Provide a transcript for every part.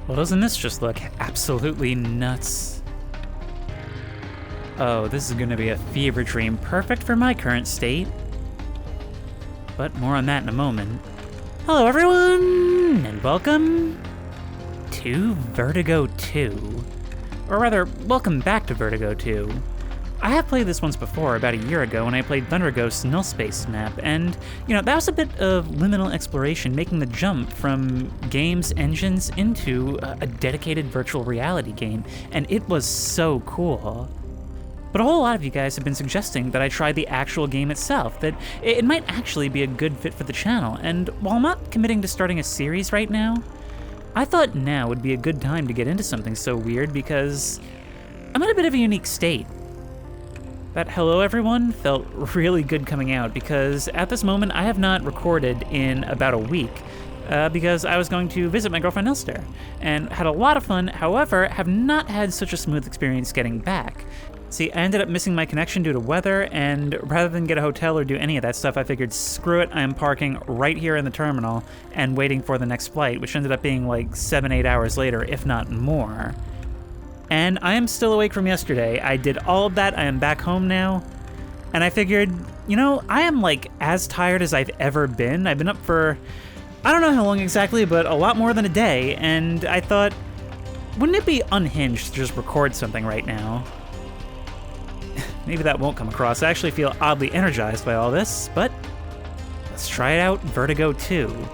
Well, doesn't this just look absolutely nuts? Oh, this is gonna be a fever dream, perfect for my current state. But more on that in a moment. Hello everyone, and welcome to Vertigo 2. Or rather, welcome back to Vertigo 2. I have played this once before, about a year ago, when I played Thunder Ghost's Null Space map, and, that was a bit of liminal exploration, making the jump from games engines into a dedicated virtual reality game, and it was so cool. But a whole lot of you guys have been suggesting that I try the actual game itself, that it might actually be a good fit for the channel, and while I'm not committing to starting a series right now, I thought now would be a good time to get into something so weird because I'm in a bit of a unique state. That hello everyone felt really good coming out because at this moment I have not recorded in about a week because I was going to visit my girlfriend Elster and had a lot of fun, however, have not had such a smooth experience getting back. See, I ended up missing my connection due to weather, and rather than get a hotel or do any of that stuff, I figured, screw it, I'm parking right here in the terminal and waiting for the next flight, which ended up being like 7-8 hours later, if not more. And I am still awake from yesterday. I did all of that, I am back home now, and I figured, I am like as tired as I've ever been. I've been up for, I don't know how long exactly, but a lot more than a day, and I thought, wouldn't it be unhinged to just record something right now? Maybe that won't come across. I actually feel oddly energized by all this, but let's try it out, Vertigo 2.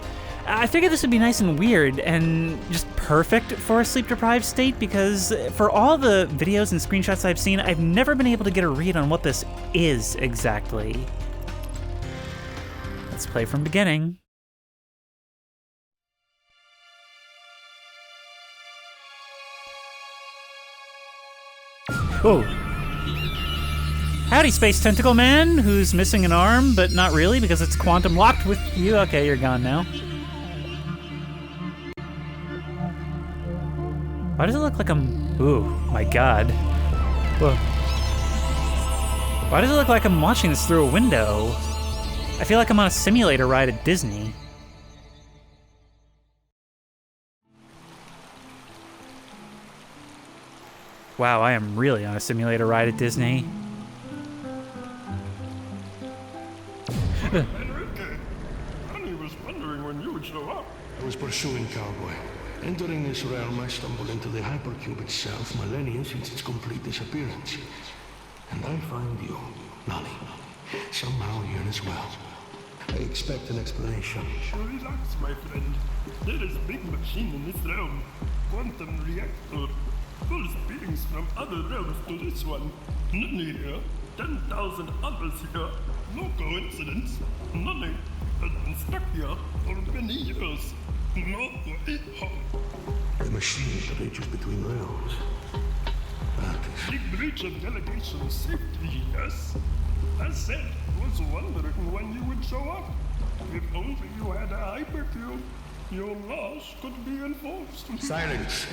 I figured this would be nice and weird and just perfect for a sleep-deprived state because for all the videos and screenshots I've seen, I've never been able to get a read on what this is exactly. Let's play from beginning. Whoa. Howdy, Space Tentacle Man, who's missing an arm, but not really because it's quantum locked with you. Okay, you're gone now. Why does it look like I'm... Ooh, my god. Whoa. Why does it look like I'm watching this through a window? I feel like I'm on a simulator ride at Disney. Wow, I am really on a simulator ride at Disney. Enrique, Honey was wondering when you would show up. I was pursuing Cowboy. Entering this realm, I stumbled into the hypercube itself, millennia since its complete disappearance. And I find you, Nani, somehow here as well. I expect an explanation. Relax, my friend. There is a big machine in this realm. Quantum reactor. Pulls beings from other realms to this one. Nani here. 10,000 others here. No coincidence. Nani has been stuck here for many years. No way home. The machine reaches between realms. That is... The breach of delegation safety, yes? I said, was wondering when you would show up. If only you had a hypercube, your laws could be enforced. Silence!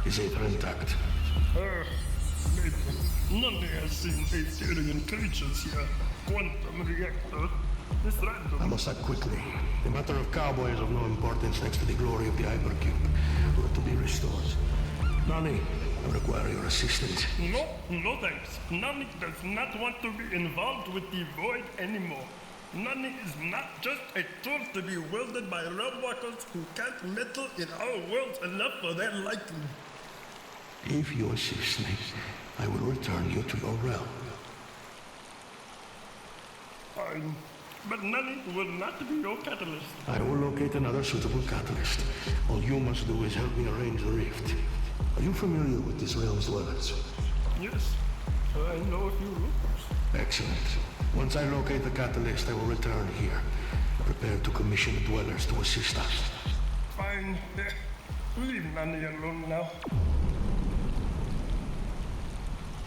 Is Aether intact? Maybe. None has seen Aetherian creatures here. Quantum reactor. It's I random. must act quickly. The matter of Cowboy is of no importance next to the glory of the hypercube. Were to be restored. Nani, I require your assistance. No thanks. Nani does not want to be involved with the void anymore. Nani is not just a tool to be wielded by realm walkers who can't meddle in our worlds enough for their liking. If you assist me, I will return you to your realm. Fine. But Nani will not be your catalyst. I will locate another suitable catalyst. All you must do is help me arrange the rift. Are you familiar with this realm's dwellers? Yes, I know a few rumors. Excellent. Once I locate the catalyst, I will return here. Prepare to commission the dwellers to assist us. Fine. Leave Nani alone now.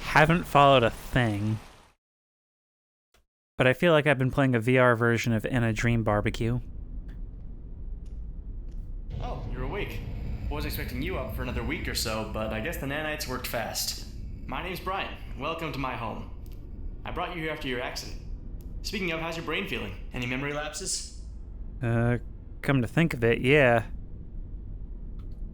Haven't followed a thing. But I feel like I've been playing a VR version of In a Dream Barbecue. Oh, you're awake. Wasn't expecting you up for another week or so, but I guess the nanites worked fast. My name's Brian. Welcome to my home. I brought you here after your accident. Speaking of, how's your brain feeling? Any memory lapses? Come to think of it, yeah.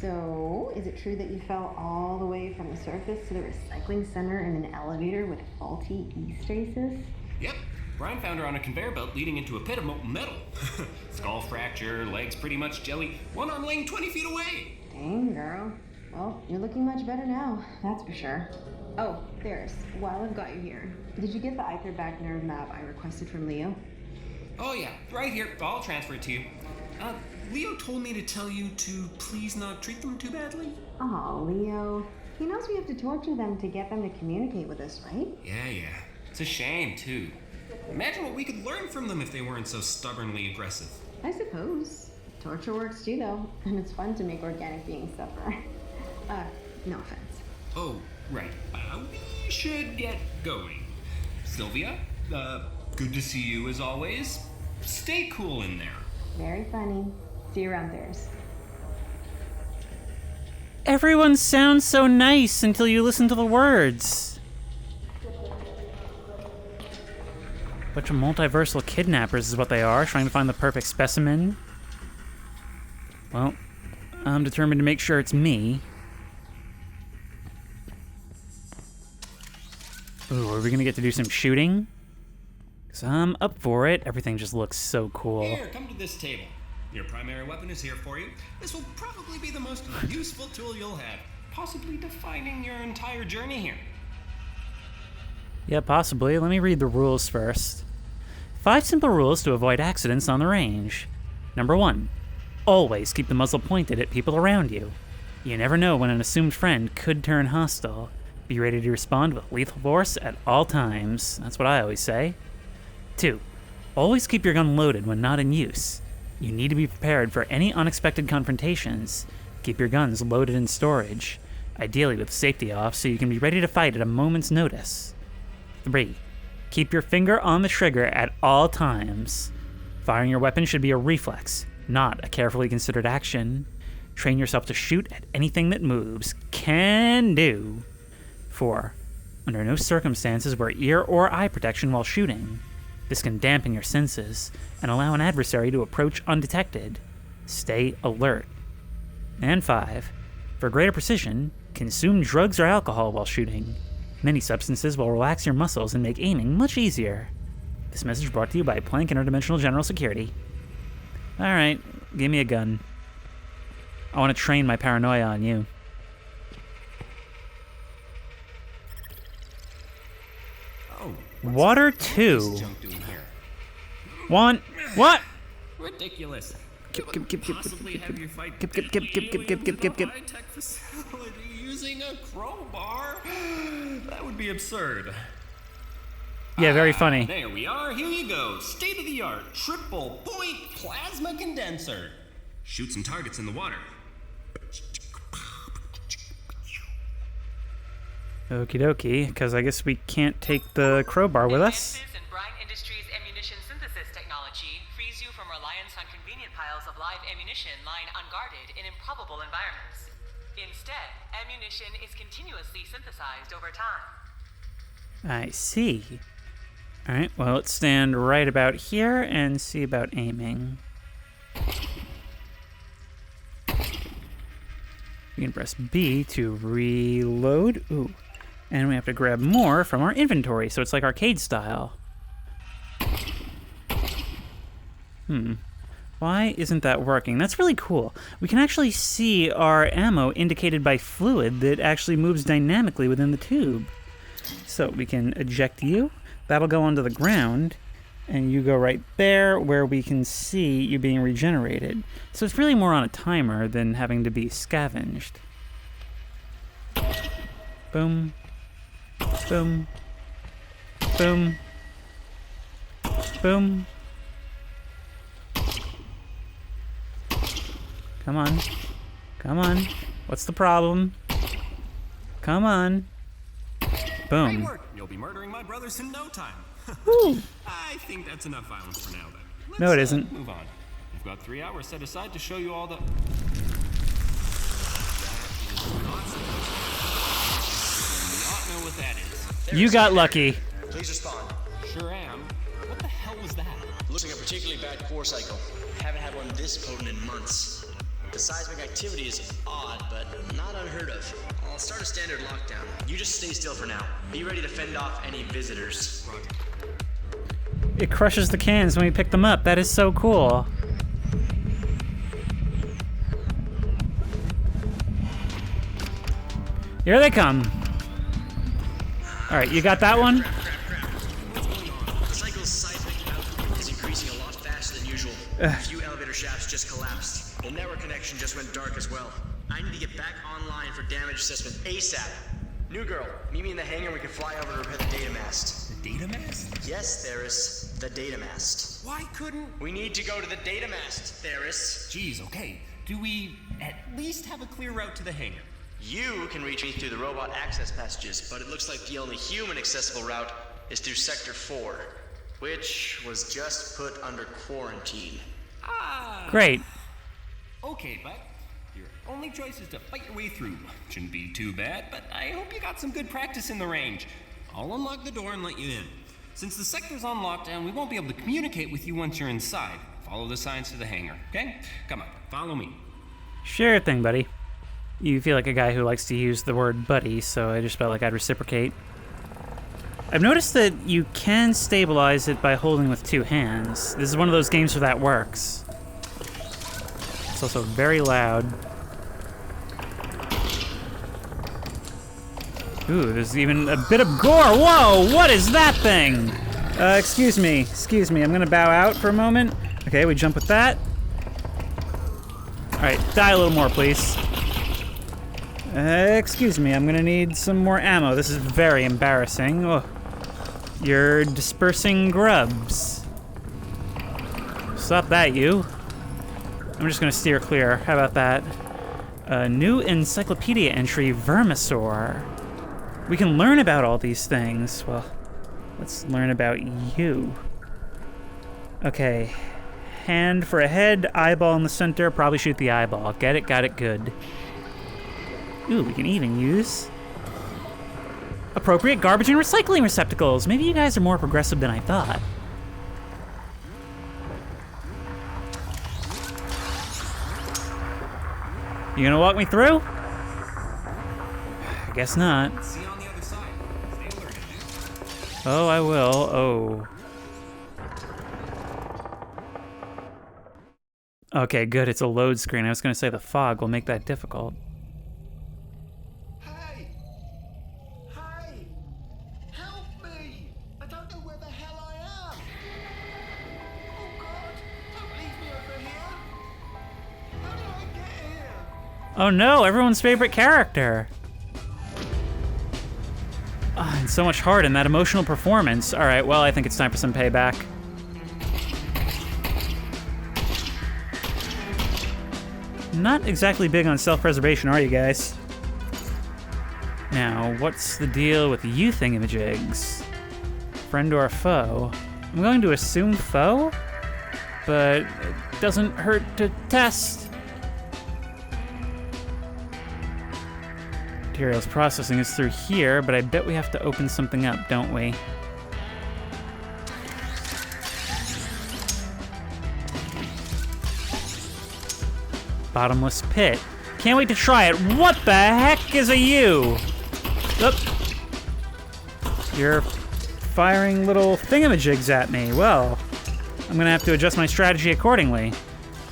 So, is it true that you fell all the way from the surface to the recycling center in an elevator with faulty e-stasis? Yep. Brian found her on a conveyor belt leading into a pit of molten metal. Skull fracture, legs pretty much jelly, one arm laying 20 feet away. Dang, girl. Well, you're looking much better now, that's for sure. Oh, Ferris, while I've got you here, did you get the hyperback nerve map I requested from Leo? Oh yeah, right here. I'll transfer it to you. Leo told me to tell you to please not treat them too badly. Oh, Leo. He knows we have to torture them to get them to communicate with us, right? Yeah. It's a shame, too. Imagine what we could learn from them if they weren't so stubbornly aggressive. I suppose. Torture works too, though, and it's fun to make organic beings suffer. No offense. Oh, right. We should get going. Sylvia, good to see you as always. Stay cool in there. Very funny. See you around there. Everyone sounds so nice until you listen to the words. Bunch of multiversal kidnappers is what they are, trying to find the perfect specimen. Well, I'm determined to make sure it's me. Ooh, are we gonna get to do some shooting? 'Cause I'm up for it. Everything just looks so cool. Here, come to this table. Your primary weapon is here for you. This will probably be the most useful tool you'll have, possibly defining your entire journey here. Yeah, possibly. Let me read the rules first. 5 simple rules to avoid accidents on the range. Number 1, always keep the muzzle pointed at people around you. You never know when an assumed friend could turn hostile. Be ready to respond with lethal force at all times. That's what I always say. 2, always keep your gun loaded when not in use. You need to be prepared for any unexpected confrontations. Keep your guns loaded in storage, ideally with safety off so you can be ready to fight at a moment's notice. 3, keep your finger on the trigger at all times. Firing your weapon should be a reflex, not a carefully considered action. Train yourself to shoot at anything that moves. Can do. 4, under no circumstances wear ear or eye protection while shooting. This can dampen your senses and allow an adversary to approach undetected. Stay alert. And 5, for greater precision, consume drugs or alcohol while shooting. Many substances will relax your muscles and make aiming much easier. This message brought to you by Planck Interdimensional General Security. Alright, give me a gun. I want to train my paranoia on you. Oh, Water this 2. junk doing here? 1. What? Ridiculous. Kip. Possibly have you fight Kip. high-tech facility using a crowbar? That would be absurd. Yeah, very funny. There we are. Here you go. State-of-the-art triple-point plasma condenser. Shoot some targets in the water. Okie dokie, because I guess we can't take the crowbar with us. Advances in Brine Industries' ammunition synthesis technology frees you from reliance on convenient piles of live ammunition lying unguarded in improbable environments. Instead, ammunition is continuously synthesized over time. I see. Alright, well, let's stand right about here and see about aiming. We can press B to reload. Ooh. And we have to grab more from our inventory, so it's like arcade style. Why isn't that working? That's really cool. We can actually see our ammo indicated by fluid that actually moves dynamically within the tube. So we can eject you. That'll go onto the ground, and you go right there where we can see you being regenerated. So it's really more on a timer than having to be scavenged. Boom. Boom. Boom. Boom. Come on. Come on. What's the problem? Come on. Great Boom. work. You'll be murdering my brothers in no time. Woo. I think that's enough violence for now, then. Let's, No, it isn't. Move on. We've got 3 hours set aside to show you all the... That is not supposed to be. Do not know what that is. You got lucky. Please respond. Sure am. What the hell was that? Looks like a particularly bad core cycle. Haven't had one this potent in months. The seismic activity is odd, but not unheard of. I'll start a standard lockdown. You just stay still for now. Be ready to fend off any visitors. It crushes the cans when we pick them up. That is so cool. Here they come. Alright, you got that one? The cycle's seismic output is increasing a lot faster than usual. A few elevator shafts just collapsed. The network connection just went dark as well. I need to get back online for damage assessment ASAP. New girl, meet me in the hangar and we can fly over to repair the data mast. The data mast? Yes, Theris, the data mast. Why couldn't... We need to go to the data mast, Theris. Geez, okay. Do we at least have a clear route to the hangar? You can reach me through the robot access passages, but it looks like the only human accessible route is through Sector 4, which was just put under quarantine. Great. Okay, but your only choice is to fight your way through. Shouldn't be too bad, but I hope you got some good practice in the range. I'll unlock the door and let you in. Since the sector's on lockdown, we won't be able to communicate with you once you're inside. Follow the signs to the hangar, okay? Come on, follow me. Sure thing, buddy. You feel like a guy who likes to use the word buddy, so I just felt like I'd reciprocate. I've noticed that you can stabilize it by holding with two hands. This is one of those games where that works. It's also very loud. Ooh, there's even a bit of gore. Whoa, what is that thing? Excuse me, I'm gonna bow out for a moment. Okay, we jump with that. All right, die a little more, please. Excuse me, I'm gonna need some more ammo. This is very embarrassing. Oh, you're dispersing grubs. Stop that, you. I'm just gonna steer clear. How about that? A new encyclopedia entry, Vermisaur. We can learn about all these things. Well, let's learn about you. Okay. Hand for a head, eyeball in the center, probably shoot the eyeball. Get it, got it, good. Ooh, we can even use appropriate garbage and recycling receptacles. Maybe you guys are more progressive than I thought. You gonna walk me through? I guess not. See you on the other side. Stay alert. Oh, I will. Oh. Okay, good. It's a load screen. I was gonna say the fog will make that difficult. Hey! Hey! Help me! I don't know where the hell I am! Oh God! Don't leave me over here! How did I get here? Oh no, everyone's favorite character. Ah, and so much heart in that emotional performance. All right, well, I think it's time for some payback. Not exactly big on self-preservation, are you guys? Now, what's the deal with you thingamajigs? Friend or foe? I'm going to assume foe, but it doesn't hurt to test. Materials processing is through here, but I bet we have to open something up, don't we? Bottomless pit. Can't wait to try it. What the heck is a you? Oop. You're firing little thingamajigs at me. Well, I'm gonna have to adjust my strategy accordingly.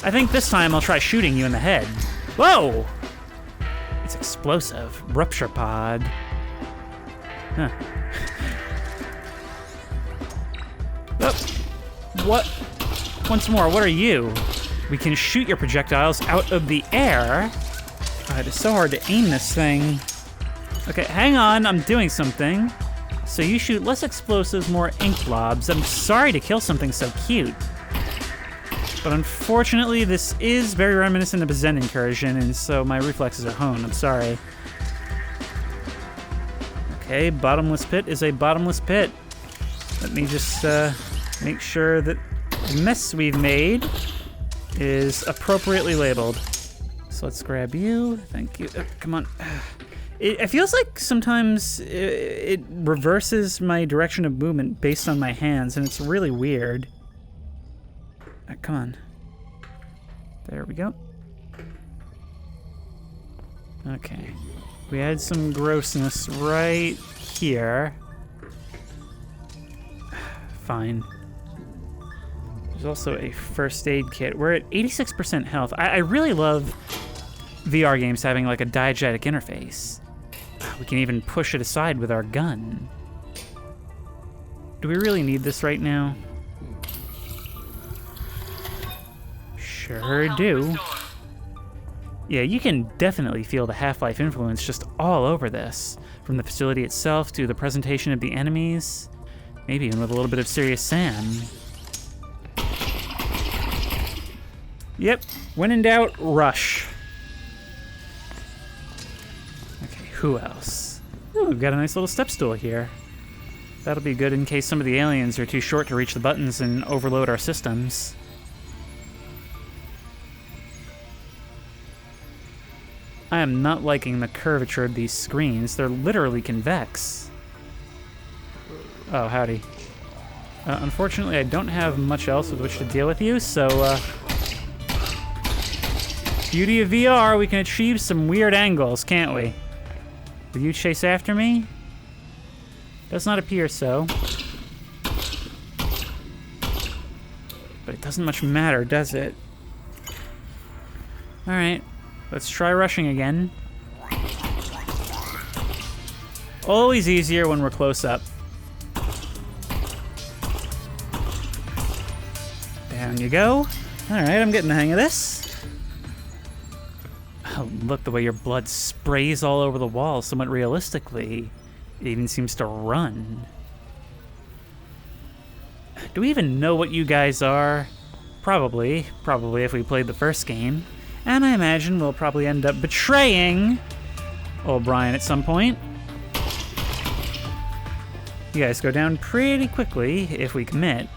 I think this time I'll try shooting you in the head. Whoa! It's explosive. Rupture pod. Huh. Oop. What? Once more, what are you? We can shoot your projectiles out of the air. God, it's so hard to aim this thing. Okay, hang on, I'm doing something. So you shoot less explosives, more ink blobs. I'm sorry to kill something so cute. But unfortunately, this is very reminiscent of a Zen incursion, and so my reflexes are honed. I'm sorry. Okay, bottomless pit is a bottomless pit. Let me just make sure that the mess we've made is appropriately labeled. So let's grab you. Thank you. Come on. It feels like sometimes it reverses my direction of movement based on my hands, and it's really weird. Come on. There we go. Okay. We had some grossness right here. Fine. There's also a first aid kit. We're at 86% health. I really love VR games having like a diegetic interface. We can even push it aside with our gun. Do we really need this right now? Sure do. Yeah, you can definitely feel the Half-Life influence just all over this. From the facility itself to the presentation of the enemies. Maybe even with a little bit of Serious Sam. Yep, when in doubt, rush. Okay, who else? Ooh, we've got a nice little step stool here. That'll be good in case some of the aliens are too short to reach the buttons and overload our systems. I am not liking the curvature of these screens. They're literally convex. Oh, howdy. Unfortunately, I don't have much else with which to deal with you, so, beauty of VR, we can achieve some weird angles, can't we? Will you chase after me? Does not appear so. But it doesn't much matter, does it? Alright, let's try rushing again. Always easier when we're close up. Down you go. Alright, I'm getting the hang of this. Oh, look, the way your blood sprays all over the wall somewhat realistically. It even seems to run. Do we even know what you guys are? Probably if we played the first game. And I imagine we'll probably end up betraying old Brian at some point. You guys go down pretty quickly if we commit.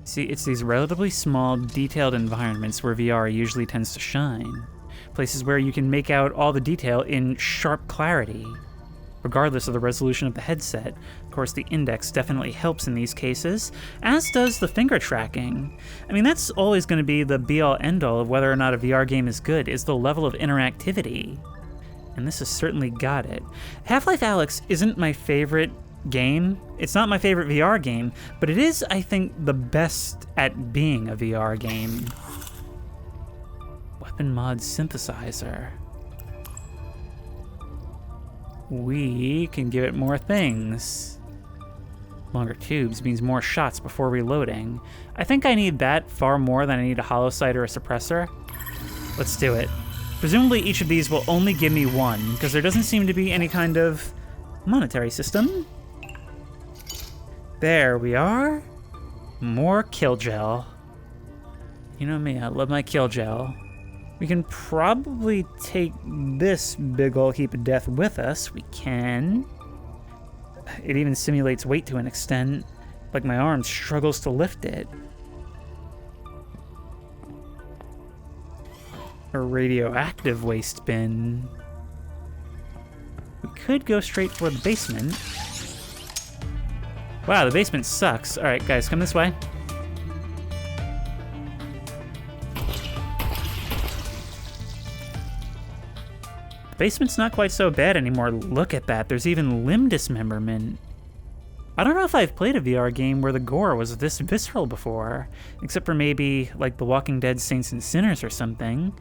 See, it's these relatively small, detailed environments where VR usually tends to shine. Places where you can make out all the detail in sharp clarity, regardless of the resolution of the headset. Of course, the index definitely helps in these cases, as does the finger tracking. I mean, that's always going to be the be-all, end-all of whether or not a VR game is good, is the level of interactivity. And this has certainly got it. Half-Life Alyx isn't my favorite game. It's not my favorite VR game, but it is, I think, the best at being a VR game. Weapon mod synthesizer. We can give it more things. Longer tubes means more shots before reloading. I think I need that far more than I need a hollow sight or a suppressor. Let's do it. Presumably each of these will only give me one, because there doesn't seem to be any kind of monetary system. There we are. More kill gel. You know me, I love my kill gel. We can probably take this big ol' heap of death with us. We can. It even simulates weight to an extent. Like my arm struggles to lift it. A radioactive waste bin. We could go straight for the basement. Wow, the basement sucks. Alright, guys, come this way. The basement's not quite so bad anymore. Look at that. There's even limb dismemberment. I don't know if I've played a VR game where the gore was this visceral before, except for maybe like The Walking Dead Saints and Sinners or something.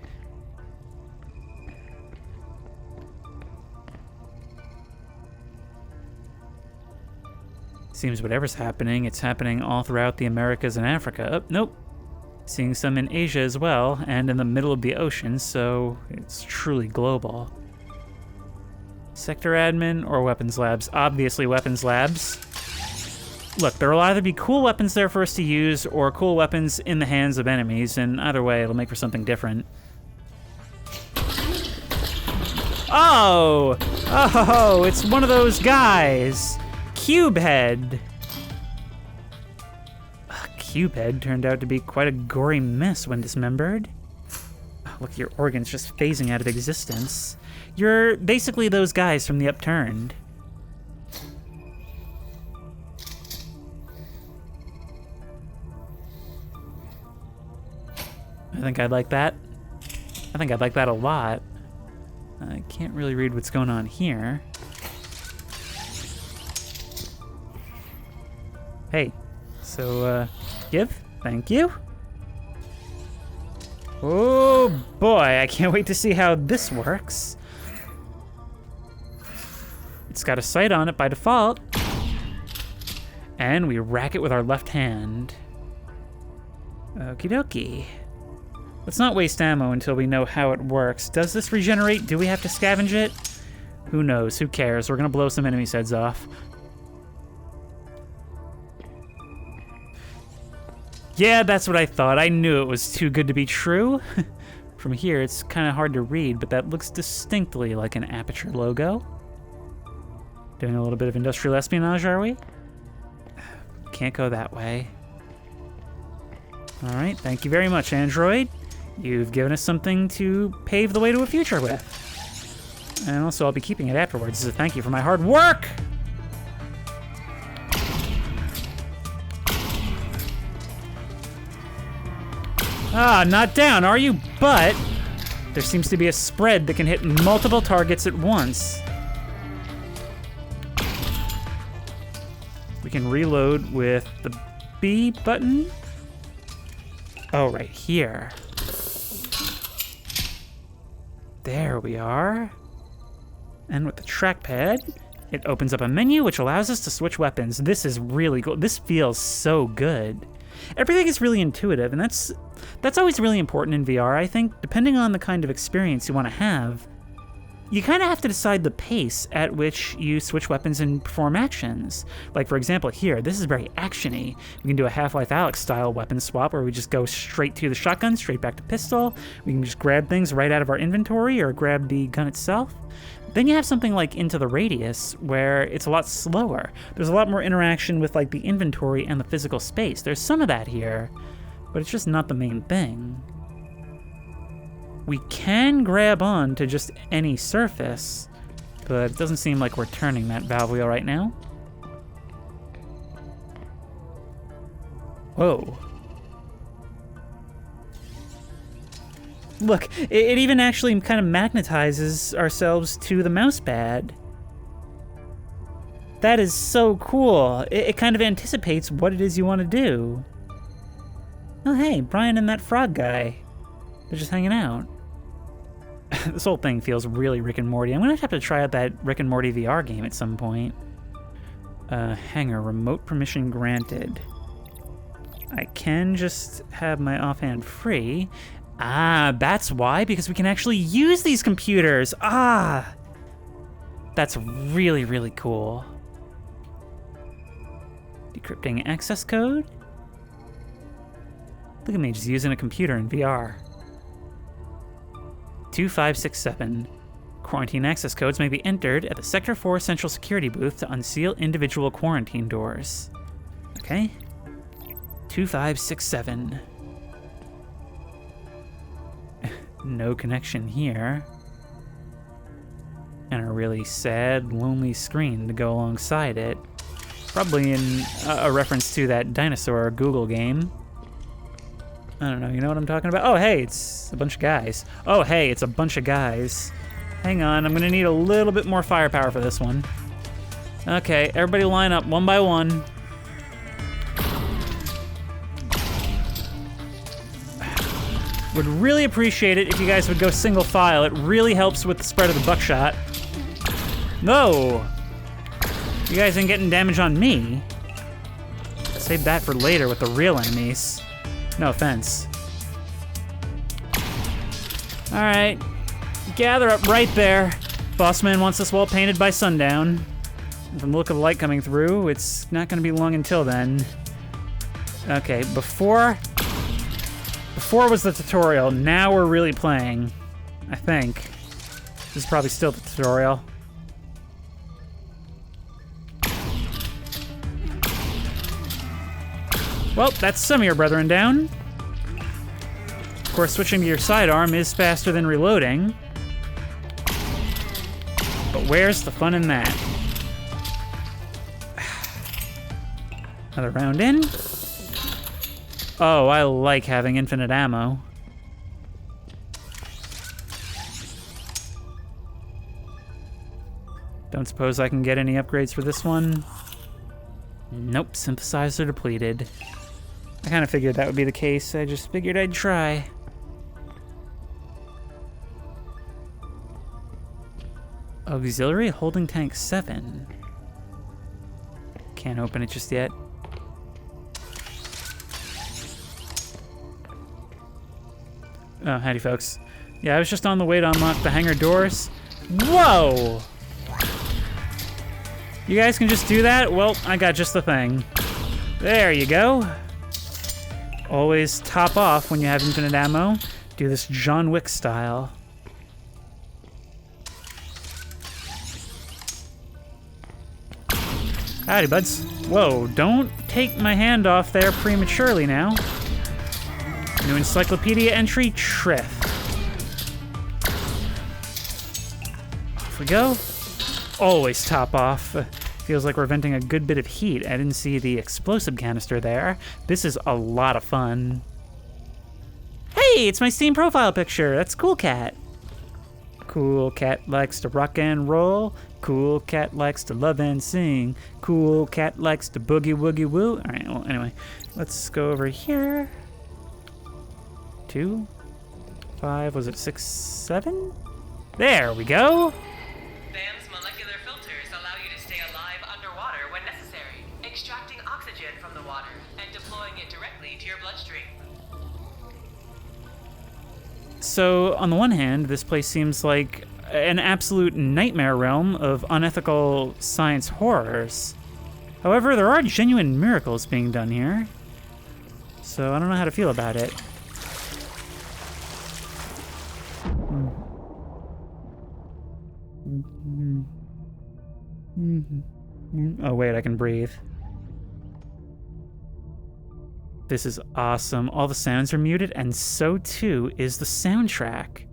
Seems whatever's happening, it's happening all throughout the Americas and Africa. Oh, nope. Seeing some in Asia as well, and in the middle of the ocean, so it's truly global. Sector admin or weapons labs? Obviously weapons labs. Look, there will either be cool weapons there for us to use, or cool weapons in the hands of enemies, and either way, it'll make for something different. Oh! Oh, it's one of those guys! Cubehead! Cubehead turned out to be quite a gory mess when dismembered. Oh, look, your organs just phasing out of existence. You're basically those guys from the Upturned. I think I'd like that. I think I'd like that a lot. I can't really read what's going on here. Hey, so, give? Thank you. Oh boy, I can't wait to see how this works. It's got a sight on it by default. And we rack it with our left hand. Okie dokie. Let's not waste ammo until we know how it works. Does this regenerate? Do we have to scavenge it? Who knows? Who cares? We're gonna blow some enemies' heads off. Yeah, that's what I thought. I knew it was too good to be true. From here, it's kind of hard to read, but that looks distinctly like an Aperture logo. Doing a little bit of industrial espionage, are we? Can't go that way. All right, thank you very much, Android. You've given us something to pave the way to a future with. And also, I'll be keeping it afterwards as a thank you for my hard work. Ah, not down, are you? But there seems to be a spread that can hit multiple targets at once. We can reload with the B button. Oh, right here. There we are. And with the trackpad, it opens up a menu which allows us to switch weapons. This is really cool. This feels so good. Everything is really intuitive, and that's always really important in VR, I think. Depending on the kind of experience you want to have, you kind of have to decide the pace at which you switch weapons and perform actions. Like, for example, here, this is very action-y. We can do a Half-Life Alyx style weapon swap where we just go straight to the shotgun, straight back to pistol. We can just grab things right out of our inventory or grab the gun itself. Then you have something like Into the Radius, where it's a lot slower. There's a lot more interaction with like the inventory and the physical space. There's some of that here, but it's just not the main thing. We can grab on to just any surface, but it doesn't seem like we're turning that valve wheel right now. Whoa. Look, it even actually kind of magnetizes ourselves to the mouse pad. That is so cool. It kind of anticipates what it is you want to do. Oh hey, Brian and that frog guy. They're just hanging out. This whole thing feels really Rick and Morty. I'm gonna have to try out that Rick and Morty VR game at some point. Hangar, remote permission granted. I can just have my offhand free. Ah, that's why, because we can actually use these computers. Ah, that's really, really cool. Decrypting access code. Look at me just using a computer in VR. 2567. Quarantine access codes may be entered at the Sector 4 Central Security booth to unseal individual quarantine doors. Okay. 2567. No connection here. And a really sad, lonely screen to go alongside it. Probably in a reference to that dinosaur Google game. I don't know, you know what I'm talking about? Oh, hey, it's a bunch of guys. Oh, hey, it's a bunch of guys. Hang on, I'm gonna need a little bit more firepower for this one. Okay, everybody line up one by one. Would really appreciate it if you guys would go single file. It really helps with the spread of the buckshot. No! You guys ain't getting damage on me. Save that for later with the real enemies. No offense. Alright. Gather up right there. Bossman wants this wall painted by sundown. From the look of the light coming through, it's not gonna be long until then. Okay, before was the tutorial, now we're really playing, I think. This is probably still the tutorial. Well, that's some of your brethren down. Of course, switching to your sidearm is faster than reloading. But where's the fun in that? Another round in. Oh, I like having infinite ammo. Don't suppose I can get any upgrades for this one? Nope, synthesizer depleted. I kind of figured that would be the case. I just figured I'd try. Auxiliary holding tank 7. Can't open it just yet. Oh, howdy folks. Yeah, I was just on the way to unlock the hangar doors. Whoa! You guys can just do that? Well, I got just the thing. There you go. Always top off when you have infinite ammo. Do this John Wick style. Howdy, buds. Whoa, don't take my hand off there prematurely now. New encyclopedia entry, Triff. Off we go. Always top off. Feels like we're venting a good bit of heat. I didn't see the explosive canister there. This is a lot of fun. Hey, it's my Steam profile picture. That's Cool Cat. Cool Cat likes to rock and roll. Cool Cat likes to love and sing. Cool Cat likes to boogie woogie woo. All right, well, anyway, let's go over here. 2, 5, was it 6, 7? There we go. BAM's molecular filters allow you to stay alive underwater when necessary, extracting oxygen from the water and deploying it directly to your bloodstream. So, on the one hand, this place seems like an absolute nightmare realm of unethical science horrors. However, there are genuine miracles being done here. So, I don't know how to feel about it. Oh, wait, I can breathe. This is awesome. All the sounds are muted, and so too is the soundtrack.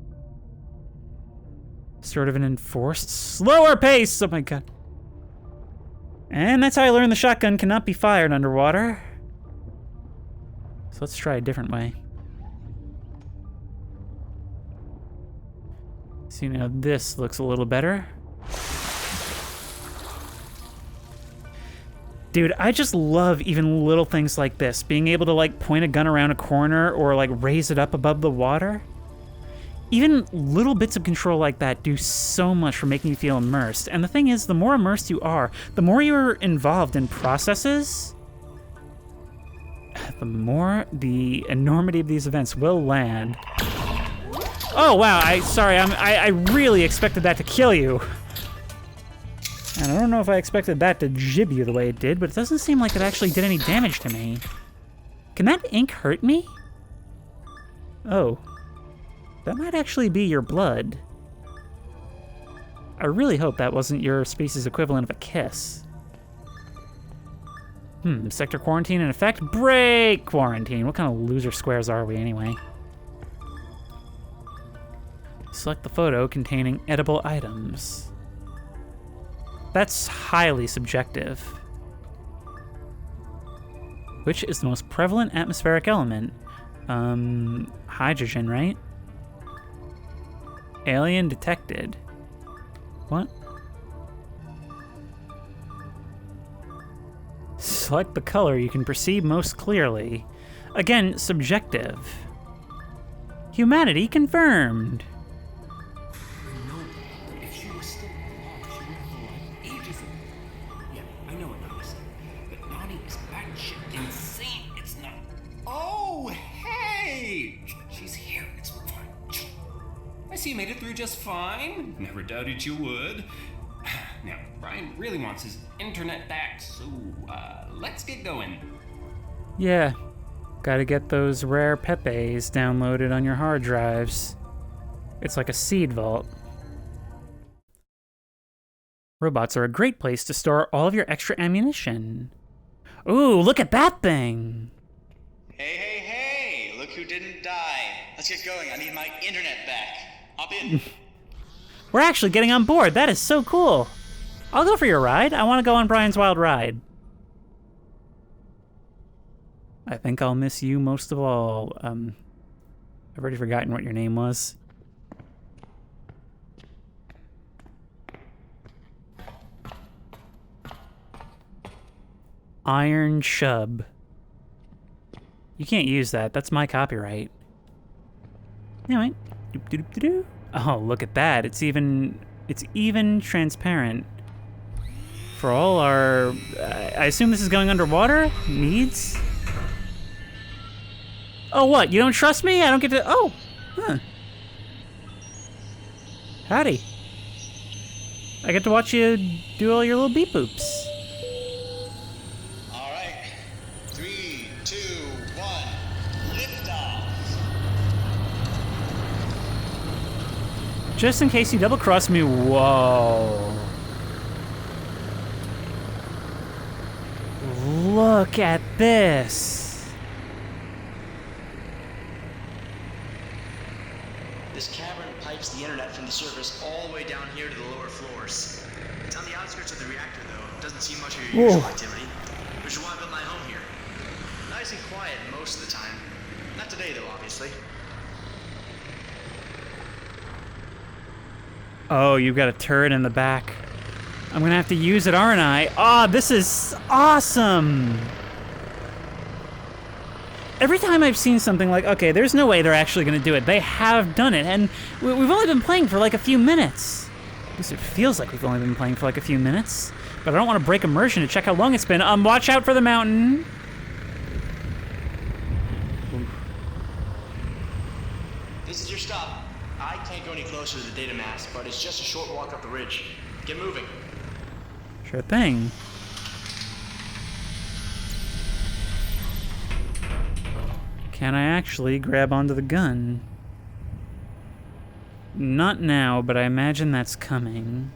Sort of an enforced slower pace. Oh my god. And that's how I learned the shotgun cannot be fired underwater. So let's try a different way. See, now this looks a little better. Dude, I just love even little things like this. Being able to, like, point a gun around a corner or, like, raise it up above the water. Even little bits of control like that do so much for making you feel immersed. And the thing is, the more immersed you are, the more you're involved in processes, the more the enormity of these events will land. Oh, wow, I really expected that to kill you. And I don't know if I expected that to jib you the way it did, but it doesn't seem like it actually did any damage to me. Can that ink hurt me? Oh. That might actually be your blood. I really hope that wasn't your species' equivalent of a kiss. Sector quarantine in effect? Break quarantine! What kind of loser squares are we anyway? Select the photo containing edible items. That's highly subjective. Which is the most prevalent atmospheric element? Hydrogen, right? Alien detected. What? Select the color you can perceive most clearly. Again, subjective. Humanity confirmed. If she was still alive, she would have arrived ages ago. Yeah, I know what Nani said, but Nani is batshit insane. It's not. Oh, hey! She's here. It's fine. I see you made it through just fine. Never doubted you would. Now, Brian really wants his internet back, so let's get going. Yeah, gotta get those rare Pepes downloaded on your hard drives. It's like a seed vault. Robots are a great place to store all of your extra ammunition. Ooh, look at that thing! Hey, look who didn't die. Let's get going, I need my internet back. Hop in. We're actually getting on board, that is so cool! I'll go for your ride, I want to go on Brian's wild ride. I think I'll miss you most of all. I've already forgotten what your name was. Iron Shub. You can't use that. That's my copyright. Anyway. Doop-doop-doop-doo. Oh, look at that. It's even transparent. For all our... I assume this is going underwater? Needs? Oh, what? You don't trust me? I don't get to... Oh! Huh. Howdy. I get to watch you do all your little beep boops. All right. 3, 2, 1. Lift off. Just in case you double-cross me... Whoa. Look at this. This cavern pipes the internet from the surface all the way down here to the lower floors. It's on the outskirts of the reactor, though. It doesn't see much of your usual activity, which is why I built my home here. Nice and quiet most of the time. Not today, though, obviously. Oh, you've got a turret in the back. I'm gonna have to use it, aren't I? Oh, this is awesome! Every time I've seen something like, okay, there's no way they're actually gonna do it, they have done it, and we've only been playing for like a few minutes. At least it feels like we've only been playing for like a few minutes. But I don't want to break immersion to check how long it's been. Watch out for the mountain! This is your stop. I can't go any closer to the data mast, but it's just a short walk up the ridge. Get moving. Sure thing. Can I actually grab onto the gun? Not now, but I imagine that's coming.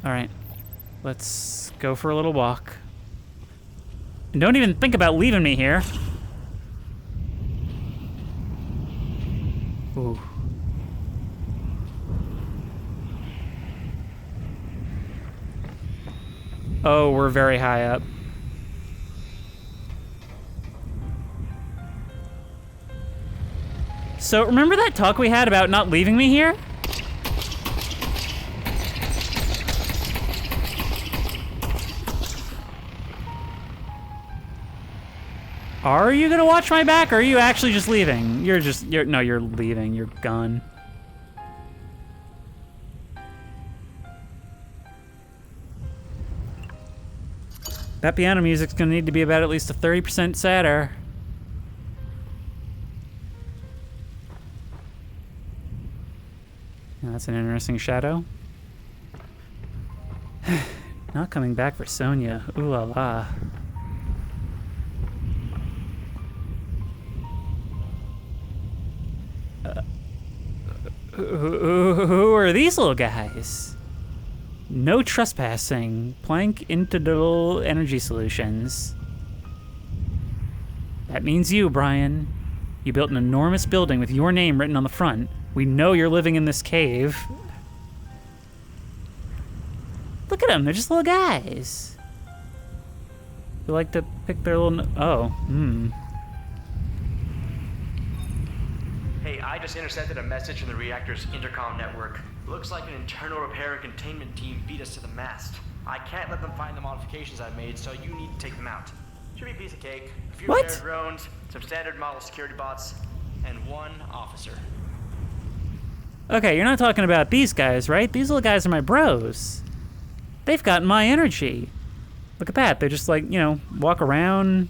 Alright. Let's go for a little walk. And don't even think about leaving me here. Ooh. Oh, we're very high up. So, remember that talk we had about not leaving me here? Are you gonna watch my back, or are you actually just leaving? You're leaving. You're gone. That piano music's gonna need to be about at least a 30% sadder. Yeah, that's an interesting shadow. Not coming back for Sonia. Ooh la la. Who are these little guys? No trespassing. Plank Interdigital Energy Solutions. That means you, Brian. You built an enormous building with your name written on the front. We know you're living in this cave. Look at them, they're just little guys. They like to pick their little... Hey, I just intercepted a message from the reactor's intercom network. Looks like an internal repair and containment team beat us to the mast. I can't let them find the modifications I made, so you need to take them out. Should be a piece of cake, a few repaired drones, some standard model security bots, and one officer. Okay, you're not talking about these guys, right? These little guys are my bros. They've got my energy. Look at that, they're just like, you know, walk around.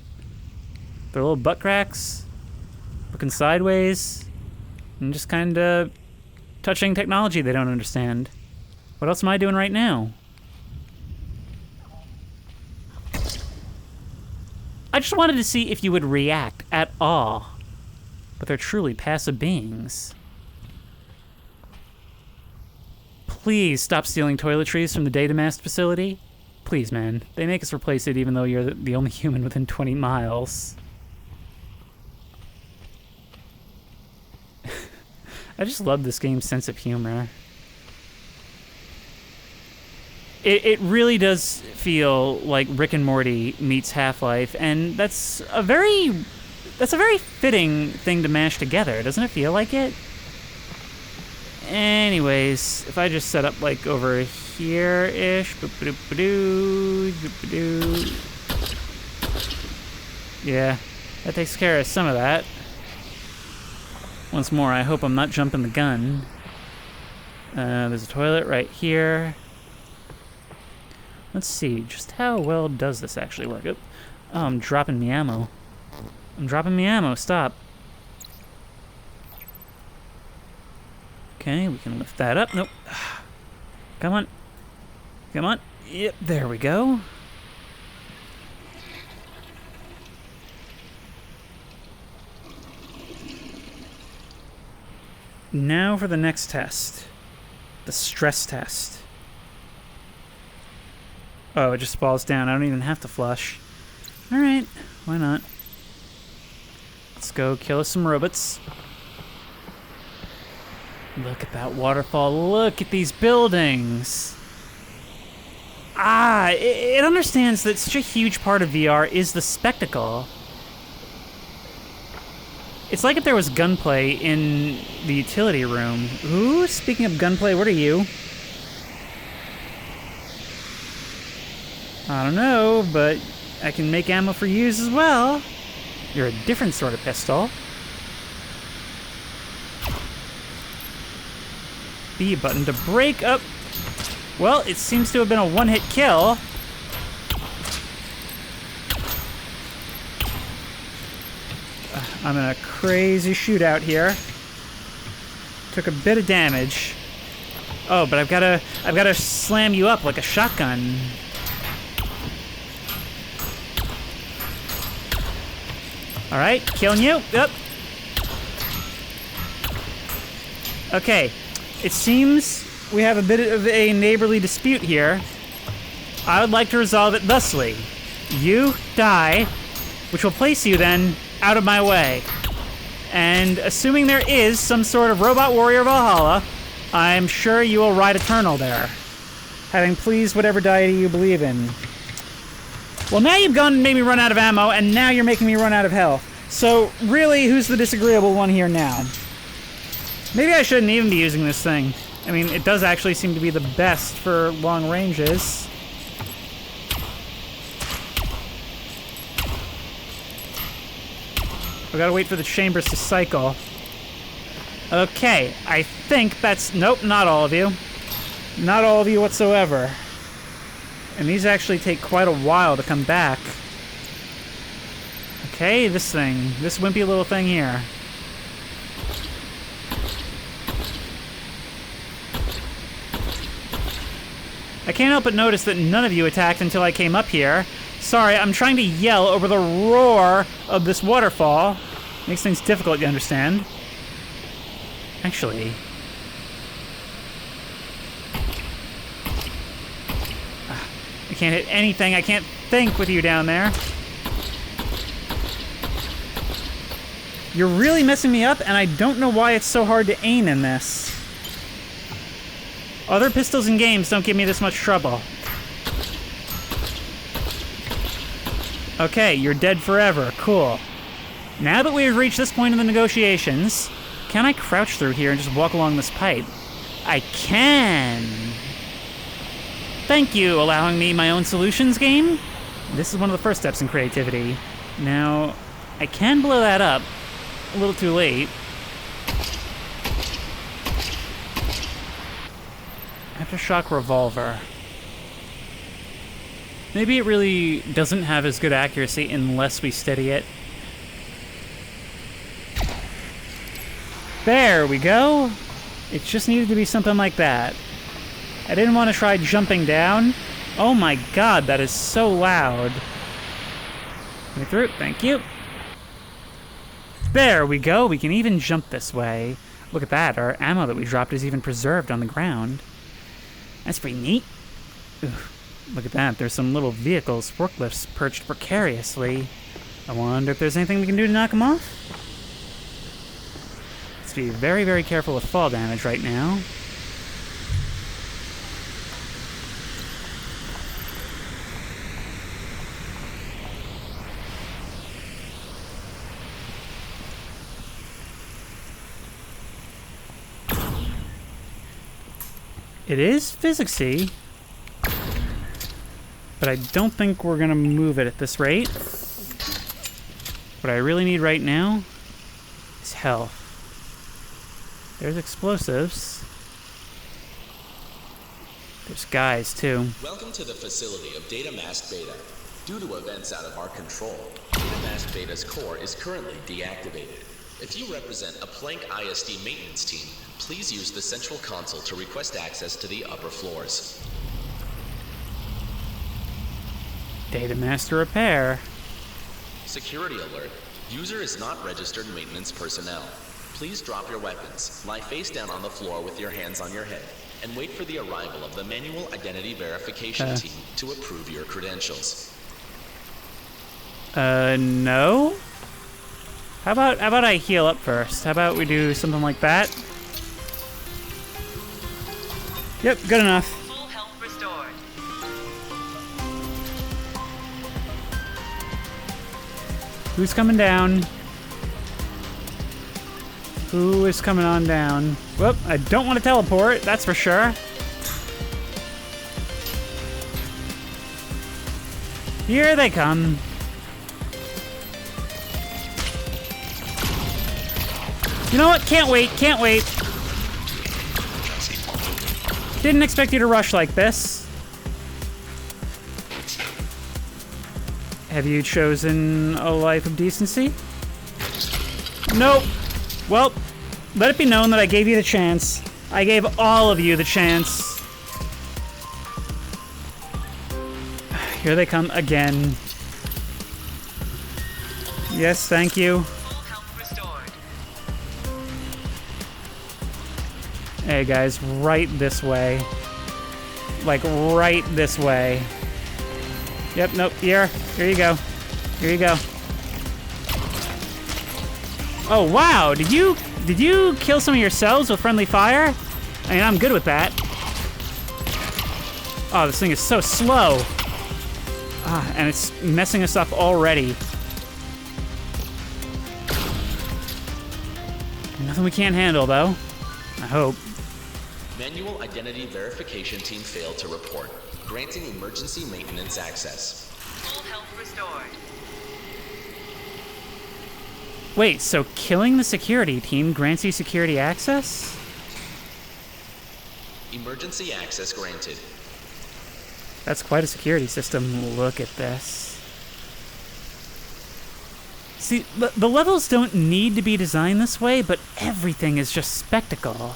Their little butt cracks. Looking sideways. And just kind of touching technology they don't understand. What else am I doing right now? I just wanted to see if you would react at all. But they're truly passive beings. Please stop stealing toiletries from the data mast facility. Please, man. They make us replace it even though you're the only human within 20 miles. I just love this game's sense of humor. It really does feel like Rick and Morty meets Half-Life, and that's a very fitting thing to mash together. Doesn't it feel like it? Anyways, if I just set up like over here-ish. Yeah, that takes care of some of that. Once more, I hope I'm not jumping the gun. There's a toilet right here. Let's see, just how well does this actually work? Oh, I'm dropping me ammo. Stop. Okay, we can lift that up. Nope. Come on. Yep, there we go. Now for the next test. The stress test. Oh, it just falls down. I don't even have to flush. Alright, why not? Let's go kill some robots. Look at that waterfall. Look at these buildings. It understands that such a huge part of VR is the spectacle. It's like if there was gunplay in the utility room. Ooh, speaking of gunplay, what are you? I don't know, but I can make ammo for use as well. You're a different sort of pistol. B button to break up. Well, it seems to have been a one-hit kill. I'm in a crazy shootout here. Took a bit of damage. Oh, but I've gotta slam you up like a shotgun. All right, killing you. Yep. Okay, it seems we have a bit of a neighborly dispute here. I would like to resolve it thusly. You die, which will place you then out of my way. And assuming there is some sort of robot warrior Valhalla, I'm sure you will ride eternal there, having pleased whatever deity you believe in. Well, now you've gone and made me run out of ammo, and now you're making me run out of health. So, really, who's the disagreeable one here now? Maybe I shouldn't even be using this thing. I mean, it does actually seem to be the best for long ranges. We gotta wait for the chambers to cycle. Okay, I think that's... Nope, not all of you. Not all of you whatsoever. And these actually take quite a while to come back. Okay, this thing. This wimpy little thing here. I can't help but notice that none of you attacked until I came up here. Sorry, I'm trying to yell over the roar of this waterfall. Makes things difficult, you understand. Actually... I can't hit anything. I can't think with you down there. You're really messing me up, and I don't know why it's so hard to aim in this. Other pistols in games don't give me this much trouble. Okay, you're dead forever. Cool. Now that we have reached this point in the negotiations, can I crouch through here and just walk along this pipe? I can! Thank you, allowing me my own solutions game. This is one of the first steps in creativity. Now, I can blow that up. A little too late. Aftershock revolver. Maybe it really doesn't have as good accuracy unless we steady it. There we go. It just needed to be something like that. I didn't want to try jumping down. Oh my god, that is so loud. Let me through. Thank you. There we go. We can even jump this way. Look at that. Our ammo that we dropped is even preserved on the ground. That's pretty neat. Ugh. Look at that. There's some little vehicles, forklifts, perched precariously. I wonder if there's anything we can do to knock them off? Let's be very, very careful with fall damage right now. It is physicsy, but I don't think we're gonna move it at this rate. What I really need right now is health. There's explosives. There's guys, too. Welcome to the facility of Data Mast Beta. Due to events out of our control, Data Mast Beta's core is currently deactivated. If you represent a Planck ISD maintenance team, please use the central console to request access to the upper floors. Data master repair. Security alert. User is not registered maintenance personnel. Please drop your weapons, lie face down on the floor with your hands on your head, and wait for the arrival of the manual identity verification team to approve your credentials. No? How about I heal up first? How about we do something like that? Yep, good enough. Full health restored. Who's coming down? Who is coming on down? Whoop, I don't want to teleport, that's for sure. Here they come. You know what? Can't wait, can't wait. Didn't expect you to rush like this. Have you chosen a life of decency? Nope. Well, let it be known that I gave you the chance. I gave all of you the chance. Here they come again. Yes, thank you. Full health restored. Hey guys, right this way. Like right this way. Yep, nope, here you go. Here you go. Oh wow, did you kill some of yourselves with friendly fire? I mean, I'm good with that. Oh, this thing is so slow. And it's messing us up already. Nothing we can't handle, though. I hope. Manual identity verification team failed to report, granting emergency maintenance access. Full health restored. Wait, so killing the security team grants you security access? Emergency access granted. That's quite a security system. Look at this. See, the levels don't need to be designed this way, but everything is just spectacle.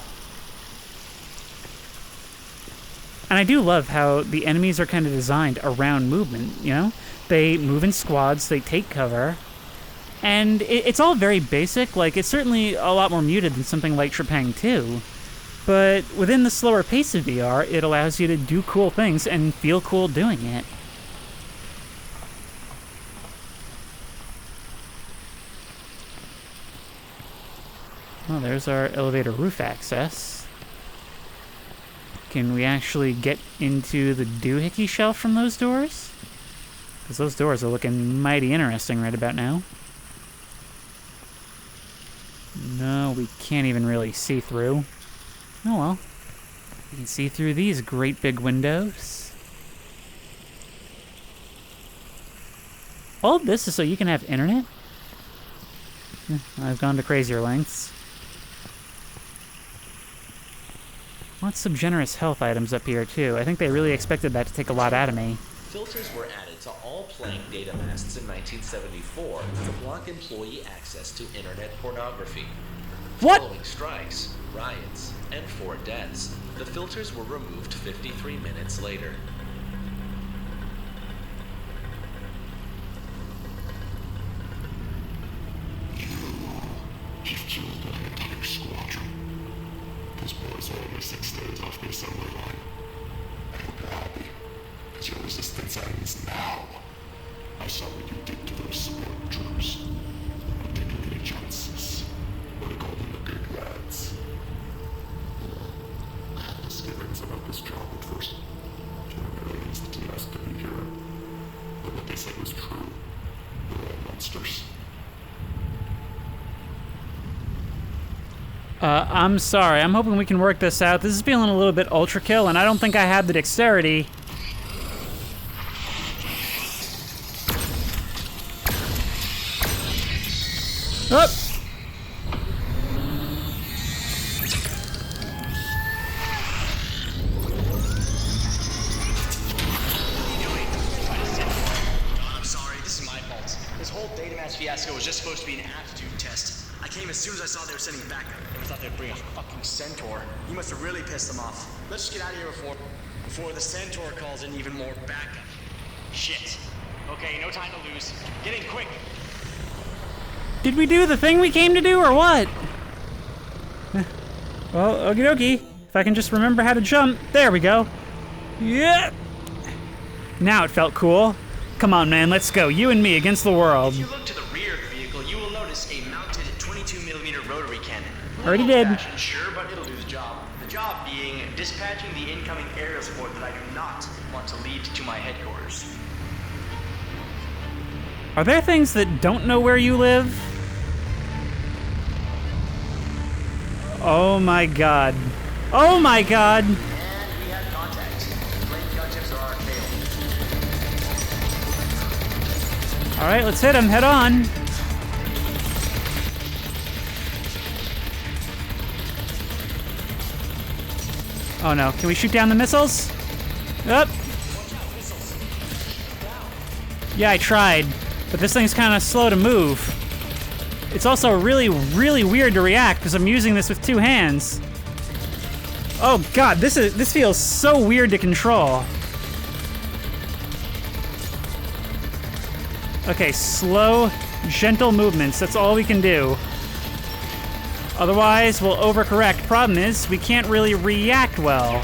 And I do love how the enemies are kind of designed around movement, you know? They move in squads, they take cover, and it's all very basic. Like, it's certainly a lot more muted than something like Trepang 2. But within the slower pace of VR, it allows you to do cool things and feel cool doing it. Well, there's our elevator roof access. Can we actually get into the doohickey shelf from those doors? Because those doors are looking mighty interesting right about now. No, we can't even really see through. Oh well. You can see through these great big windows. All of this is so you can have internet? I've gone to crazier lengths. Lots of generous health items up here, too. I think they really expected that to take a lot out of me. Filters were added to all Planck data masts in 1974 to block employee access to internet pornography. What? Following strikes, riots, and 4 deaths, the filters were removed 53 minutes later. You've killed an entire squadron. This boy's only 6 days off the assembly line. I hope you're happy, because your resistance ends now. I saw what you did to those support troops. I'm taking any chances. What do they call them, the big lads? Misgivings about this job at first. Generally, it's the team has to be here. But what they said was true. We're all monsters. I'm sorry. I'm hoping we can work this out. This is feeling a little bit ultra kill, and I don't think I have the dexterity. Up. I'm sorry, this is my fault. This whole data match fiasco was just supposed to be an aptitude test. I came as soon as I saw they were sending backup. I thought they'd bring a fucking Centaur. You must have really pissed them off. Let's just get out of here before the Centaur calls in even more backup. Shit. Okay, no time to lose. Get in quick. Did we do the thing we came to do, or what? Well, okie dokie. If I can just remember how to jump. There we go. Yeah! Now it felt cool. Come on, man, let's go. You and me against the world. If you look to the rear of the vehicle, you will notice a mounted 22mm rotary cannon. Already did. Old-fashioned, sure, but it'll do the job. The job being dispatching the incoming aerial support that I do not want to lead to my headquarters. Are there things that don't know where you live? Oh my god. Oh my god! And we have contact. Flame gunships are our tail. Alright, let's hit him head on. Oh no, can we shoot down the missiles? Up! Yeah, I tried, but this thing's kind of slow to move. It's also really, really weird to react because I'm using this with two hands. Oh god, this feels so weird to control. Okay, slow, gentle movements. That's all we can do. Otherwise, we'll overcorrect. Problem is, we can't really react well.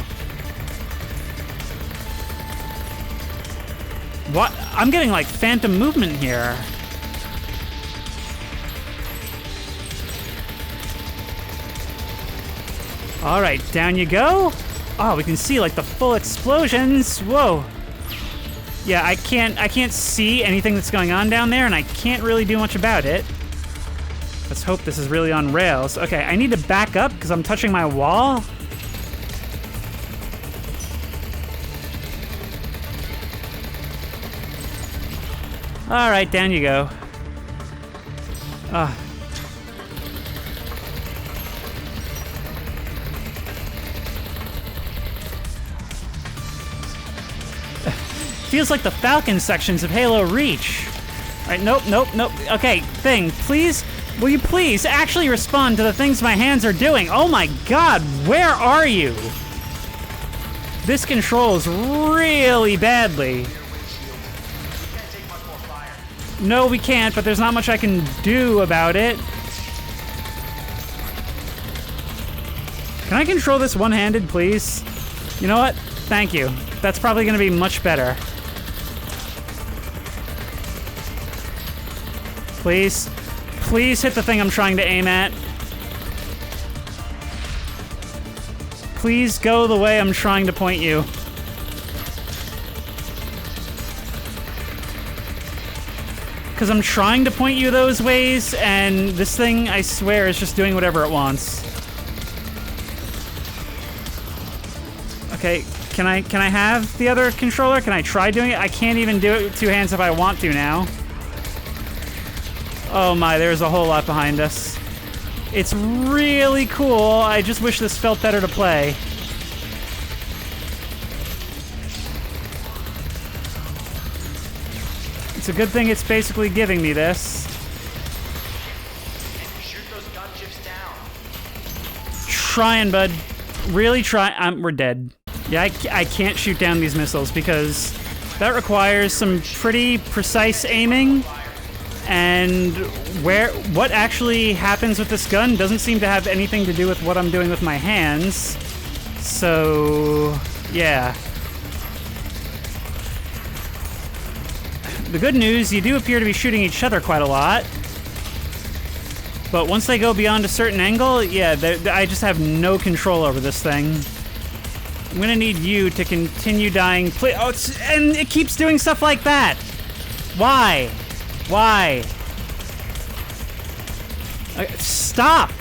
What? I'm getting like phantom movement here. All right, down you go. Oh, we can see like the full explosions. Whoa. Yeah, I can't see anything that's going on down there, and I can't really do much about it. Let's hope this is really on rails. Okay, I need to back up because I'm touching my wall. All right, down you go. Feels like the Falcon sections of Halo Reach. All right, nope. Okay, thing, please, will you please actually respond to the things my hands are doing? Oh my god, where are you? This controls really badly. No, we can't, but there's not much I can do about it. Can I control this one-handed, please? You know what? Thank you. That's probably gonna be much better. Please. Please hit the thing I'm trying to aim at. Please go the way I'm trying to point you. Because I'm trying to point you those ways, and this thing, I swear, is just doing whatever it wants. Okay, can I have the other controller? Can I try doing it? I can't even do it with two hands if I want to now. Oh my, there's a whole lot behind us. It's really cool. I just wish this felt better to play. It's a good thing it's basically giving me this. Shoot those gunships down. Trying, bud. Really try. We're dead. Yeah, I can't shoot down these missiles because that requires some pretty precise aiming. And what actually happens with this gun doesn't seem to have anything to do with what I'm doing with my hands. So, yeah. The good news, you do appear to be shooting each other quite a lot. But once they go beyond a certain angle, yeah, I just have no control over this thing. I'm gonna need you to continue dying. Oh, and it keeps doing stuff like that. Why? Why? Stop!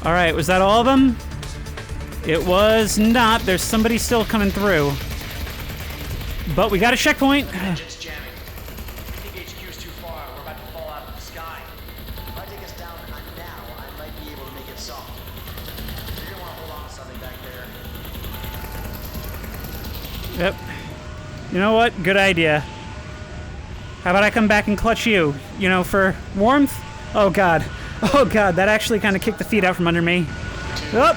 All right, was that all of them? It was not. There's somebody still coming through. But we got a checkpoint. Engine's jamming. I think HQ's too far. We're about to fall out of the sky. If I take us down now, I might be able to make it soft. You're gonna want to hold on to something back there. Yep. You know what? Good idea. How about I come back and clutch you? You know, for warmth? Oh, God. Oh, God. That actually kind of kicked the feet out from under me. Up.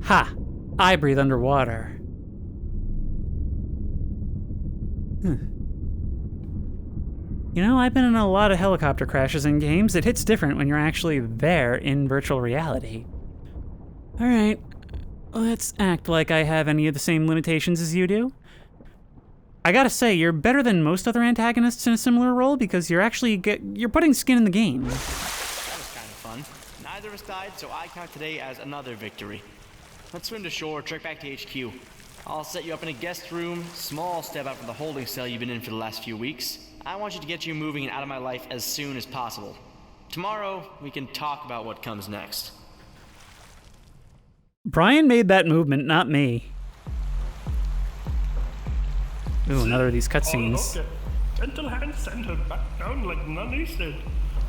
Ha! I breathe underwater. You know, I've been in a lot of helicopter crashes in games. It hits different when you're actually there in virtual reality. Alright, let's act like I have any of the same limitations as you do. I gotta say, you're better than most other antagonists in a similar role because you're actually you're putting skin in the game. That was kind of fun. Neither of us died, so I count today as another victory. Let's swim to shore, trek back to HQ. I'll set you up in a guest room, small step out from the holding cell you've been in for the last few weeks. I want you to get you moving and out of my life as soon as possible. Tomorrow, we can talk about what comes next. Brian made that movement, not me. Ooh, another of these cutscenes. Oh, okay. Gentle hand sent her back down like Nani said.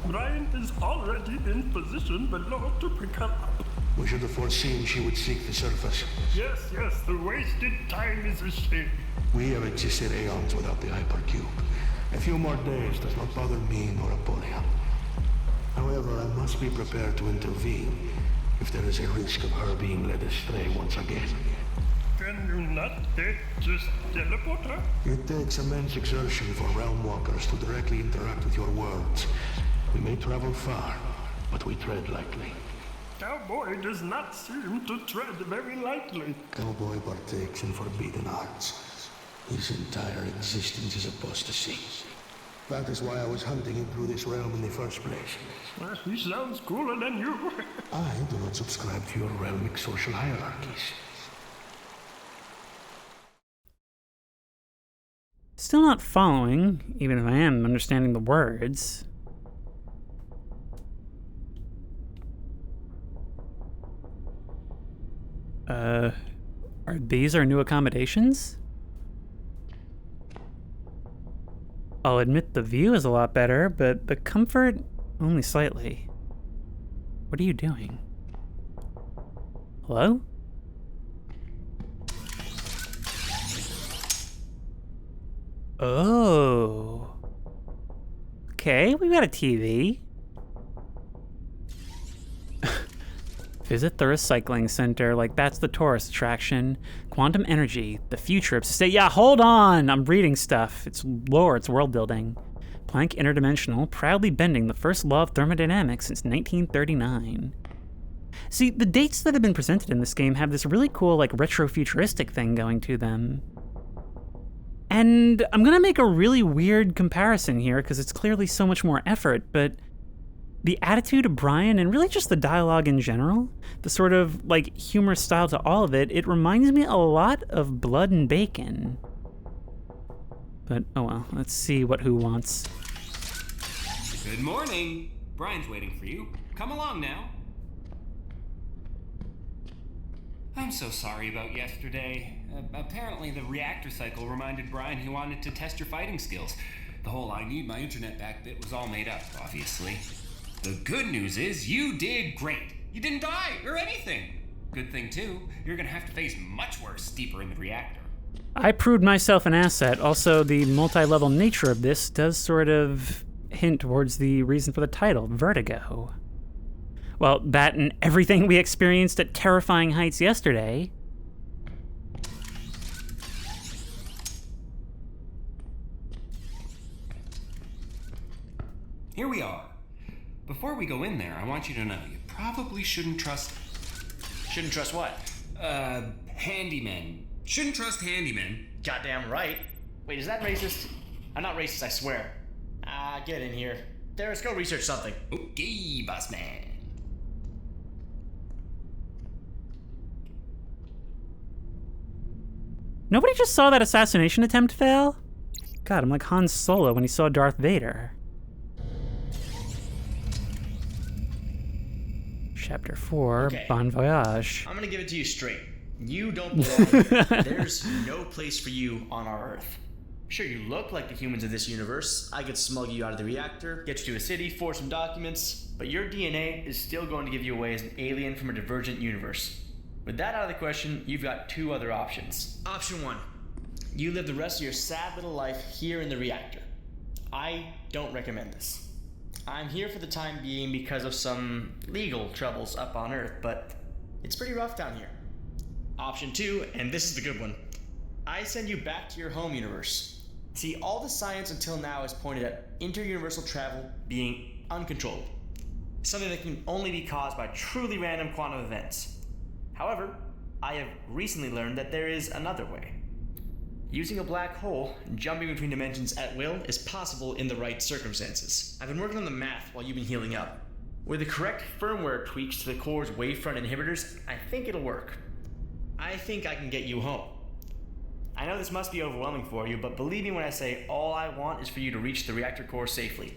Brian is already in position below to pick her up. We should have foreseen she would seek the surface. Yes, the wasted time is a shame. We have existed aeons without the hypercube. A few more days does not bother me nor Apollyon. However, I must be prepared to intervene if there is a risk of her being led astray once again. Can you not just teleport her? It takes immense exertion for realm walkers to directly interact with your worlds. We may travel far, but we tread lightly. Cowboy does not seem to tread very lightly. Cowboy partakes in forbidden arts. His entire existence is apostasy. That is why I was hunting him through this realm in the first place. Well, he sounds cooler than you. I do not subscribe to your realmic social hierarchies. Still not following, even if I am understanding the words. Are these our new accommodations? I'll admit the view is a lot better, but the comfort, only slightly. What are you doing? Hello? Oh. Okay, we got a TV. Visit the recycling center, like that's the tourist attraction. Quantum energy, the future of society. Yeah, hold on! I'm reading stuff. It's lore, it's world building. Planck interdimensional, proudly bending the first law of thermodynamics since 1939. See, the dates that have been presented in this game have this really cool, like, retro-futuristic thing going to them. And I'm gonna make a really weird comparison here, because it's clearly so much more effort, but the attitude of Brian, and really just the dialogue in general, the sort of, like, humorous style to all of it, it reminds me a lot of Blood and Bacon. But, oh well, let's see what who wants. Good morning. Brian's waiting for you. Come along now. I'm so sorry about yesterday. Apparently the reactor cycle reminded Brian he wanted to test your fighting skills. The whole I need my internet back bit was all made up, obviously. The good news is you did great. You didn't die or anything. Good thing too, you're gonna have to face much worse deeper in the reactor. I proved myself an asset. Also, the multi-level nature of this does sort of hint towards the reason for the title, Vertigo. Well, that and everything we experienced at terrifying heights yesterday. Here we are. Before we go in there, I want you to know you probably shouldn't trust... Shouldn't trust what? Handymen. Shouldn't trust handymen. Goddamn right. Wait, is that racist? I'm not racist, I swear. Get in here. Darius, go research something. Okay, boss man. Nobody just saw that assassination attempt fail? God, I'm like Han Solo when he saw Darth Vader. Chapter 4, Okay. Bon Voyage. I'm gonna give it to you straight. You don't belong here. There's no place for you on our Earth. Sure, you look like the humans of this universe. I could smuggle you out of the reactor, get you to a city, forge some documents, but your DNA is still going to give you away as an alien from a divergent universe. With that out of the question, you've got two other options. Option 1. You live the rest of your sad little life here in the reactor. I don't recommend this. I'm here for the time being because of some legal troubles up on Earth, but it's pretty rough down here. Option 2, and this is the good one. I send you back to your home universe. See, all the science until now has pointed at interuniversal travel being uncontrolled. Something that can only be caused by truly random quantum events. However, I have recently learned that there is another way. Using a black hole, jumping between dimensions at will is possible in the right circumstances. I've been working on the math while you've been healing up. With the correct firmware tweaks to the core's wavefront inhibitors, I think it'll work. I think I can get you home. I know this must be overwhelming for you, but believe me when I say all I want is for you to reach the reactor core safely.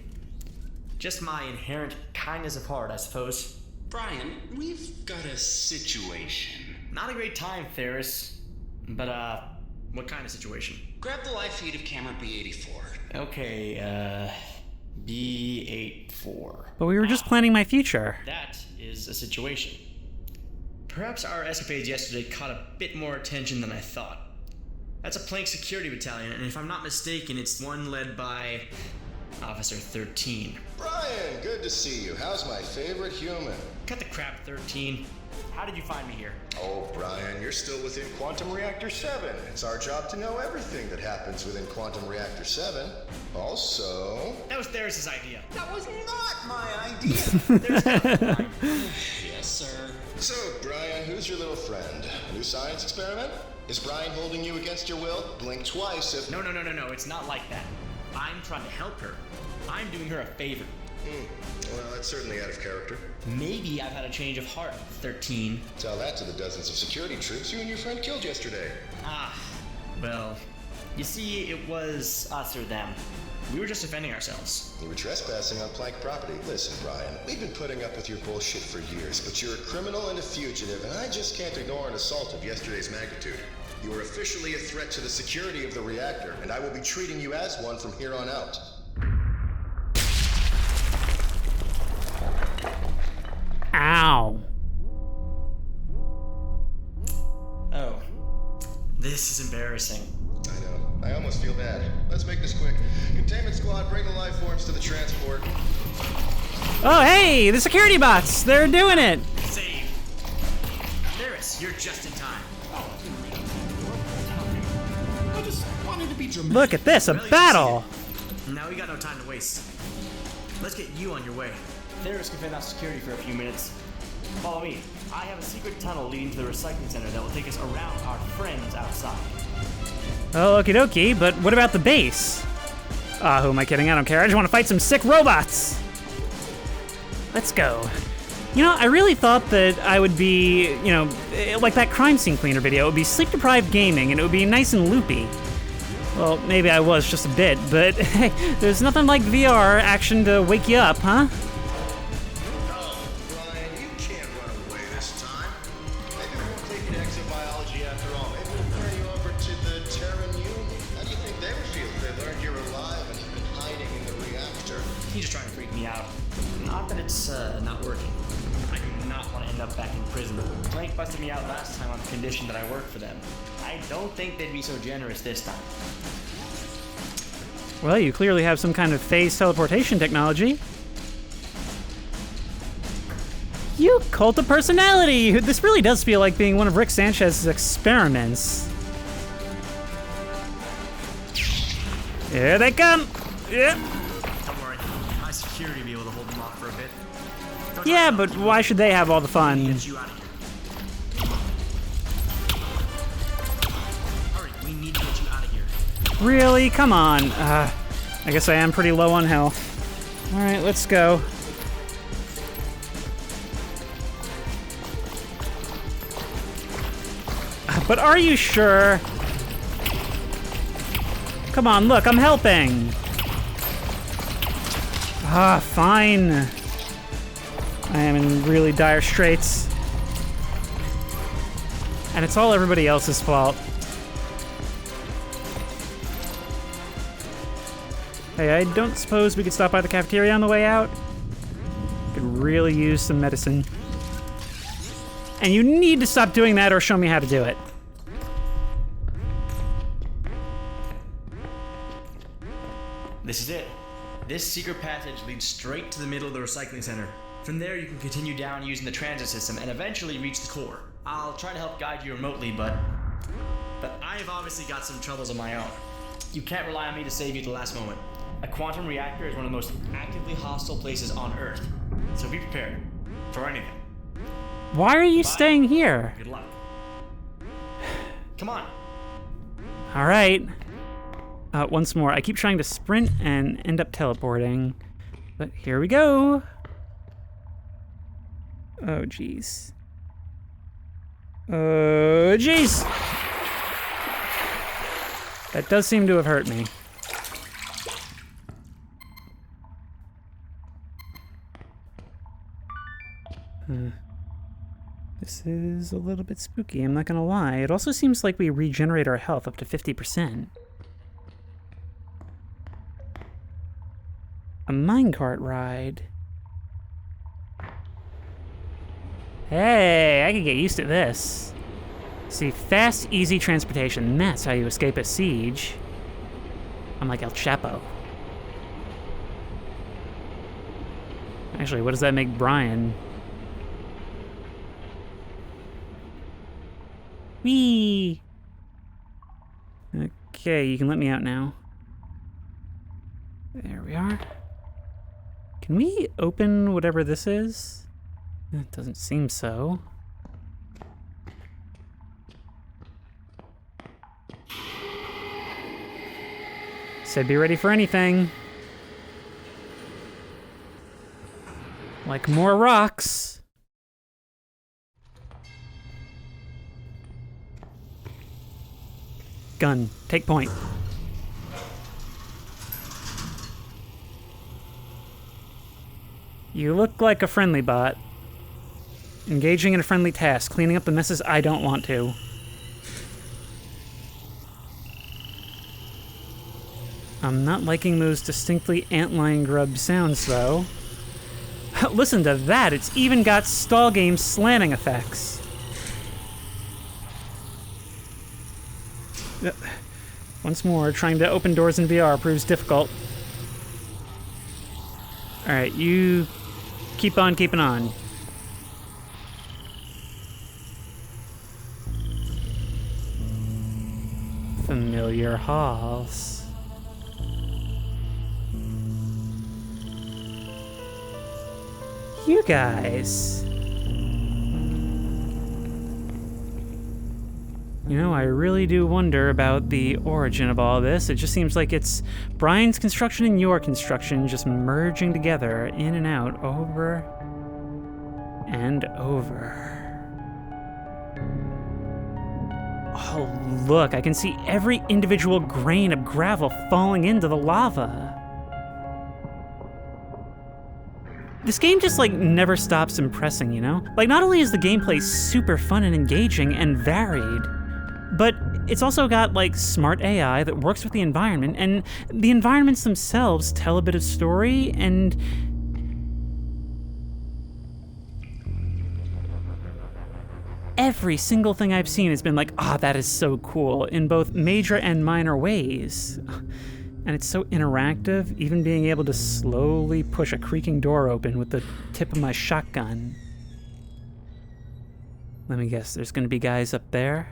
Just my inherent kindness of heart, I suppose. Brian, we've got a situation. Not a great time, Theris. But, what kind of situation? Grab the live feed of camera B84. Okay, B84. But we were just planning my future. That is a situation. Perhaps our escapades yesterday caught a bit more attention than I thought. That's a Planck security battalion, and if I'm not mistaken, it's one led by Officer 13. Brian, good to see you. How's my favorite human? Cut the crap, 13. How did you find me here? Oh, Brian, you're still within Quantum Reactor 7. It's our job to know everything that happens within Quantum Reactor 7. Also... That was Theris' idea. That was not my idea! Yes, sir. So, Brian, who's your little friend? A new science experiment? Is Brian holding you against your will? Blink twice if... No, it's not like that. I'm trying to help her. I'm doing her a favor. Well, that's certainly out of character. Maybe I've had a change of heart, 13. Tell that to the dozens of security troops you and your friend killed yesterday. Well, you see, it was us or them. We were just defending ourselves. You were trespassing on Planck property. Listen, Brian, we've been putting up with your bullshit for years, but you're a criminal and a fugitive, and I just can't ignore an assault of yesterday's magnitude. You are officially a threat to the security of the reactor, and I will be treating you as one from here on out. Ow. Oh. This is embarrassing. I know. I almost feel bad. Let's make this quick. Containment squad, bring the life forms to the transport. Oh, hey, the security bots. They're doing it. Save. Theris, you're just in time. I just wanted to be dramatic. Look at this, a battle. Now we got no time to waste. Let's get you on your way. Theris can fend off security for a few minutes. Follow me. I have a secret tunnel leading to the recycling center that will take us around our friends outside. Oh, okie dokie, but what about the base? Ah, who am I kidding? I don't care. I just want to fight some sick robots. Let's go. You know, I really thought that I would be, like that crime scene cleaner video. It would be sleep-deprived gaming, and it would be nice and loopy. Well, maybe I was just a bit, but hey, there's nothing like VR action to wake you up, huh? Oh, Brian, you can't run away this time. Maybe we won't take you to exobiology after all. Maybe we'll turn you over to the Terran Union. How do you think they would feel if they learned you're alive and you've been hiding in the reactor? He's just trying to freak me out. Not that it's not working. I do not want to end up back in prison. Planck busted me out last time on the condition that I work for them. I don't think they'd be so generous this time. Well, you clearly have some kind of phase teleportation technology. You cult of personality! This really does feel like being one of Rick Sanchez's experiments. Here they come! Yeah. Don't worry, my security will be able to hold them off for a bit. Yeah, but why should they have all the fun? Get you out of here. Hurry, we need to get you out of here. Really? Come on. I guess I am pretty low on health. Alright, let's go. But are you sure? Come on, look, I'm helping! Ah, fine. I am in really dire straits. And it's all everybody else's fault. Hey, I don't suppose we could stop by the cafeteria on the way out? Could really use some medicine. And you need to stop doing that or show me how to do it. This is it. This secret passage leads straight to the middle of the recycling center. From there, you can continue down using the transit system and eventually reach the core. I'll try to help guide you remotely, but I've obviously got some troubles of my own. You can't rely on me to save you at the last moment. A quantum reactor is one of the most actively hostile places on Earth, so be prepared for anything. Why are you staying here? Good luck. Come on. All right. Once more. I keep trying to sprint and end up teleporting, but here we go. Oh, jeez. Oh, jeez. That does seem to have hurt me. This is a little bit spooky, I'm not gonna lie. It also seems like we regenerate our health up to 50%. A minecart ride. Hey, I can get used to this. See, fast, easy transportation, that's how you escape a siege. I'm like El Chapo. Actually, what does that make Brian? Whee! Okay, you can let me out now. There we are. Can we open whatever this is? It doesn't seem so. Said be ready for anything. Like more rocks. Gun, take point. You look like a friendly bot. Engaging in a friendly task, cleaning up the messes I don't want to. I'm not liking those distinctly antlion grub sounds, though. Listen to that, it's even got stall game slamming effects. Once more, trying to open doors in VR proves difficult. Alright, you keep on keeping on. Familiar halls. You guys. You know, I really do wonder about the origin of all this. It just seems like it's Brian's construction and your construction just merging together in and out over and over. Oh, look, I can see every individual grain of gravel falling into the lava. This game just, like, never stops impressing, you know? Like, not only is the gameplay super fun and engaging and varied, but it's also got, like, smart AI that works with the environment, and the environments themselves tell a bit of story, and every single thing I've seen has been like, ah, that is so cool, in both major and minor ways. And it's so interactive, even being able to slowly push a creaking door open with the tip of my shotgun. Let me guess, there's gonna be guys up there?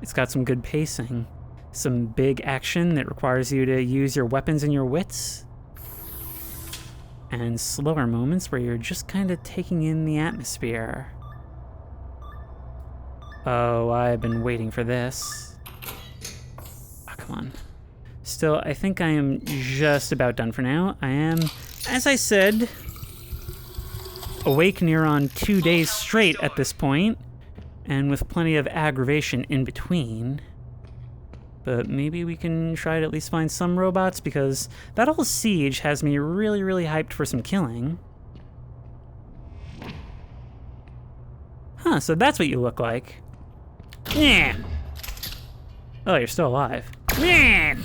It's got some good pacing. Some big action that requires you to use your weapons and your wits. And slower moments where you're just kind of taking in the atmosphere. Oh, I've been waiting for this. Oh, come on. Still, I think I am just about done for now. I am, as I said, awake near on 2 days straight at this point. and with plenty of aggravation in between. But maybe we can try to at least find some robots, because that whole siege has me really, really hyped for some killing. Huh, so that's what you look like. Yeah. Oh, you're still alive. Yeah.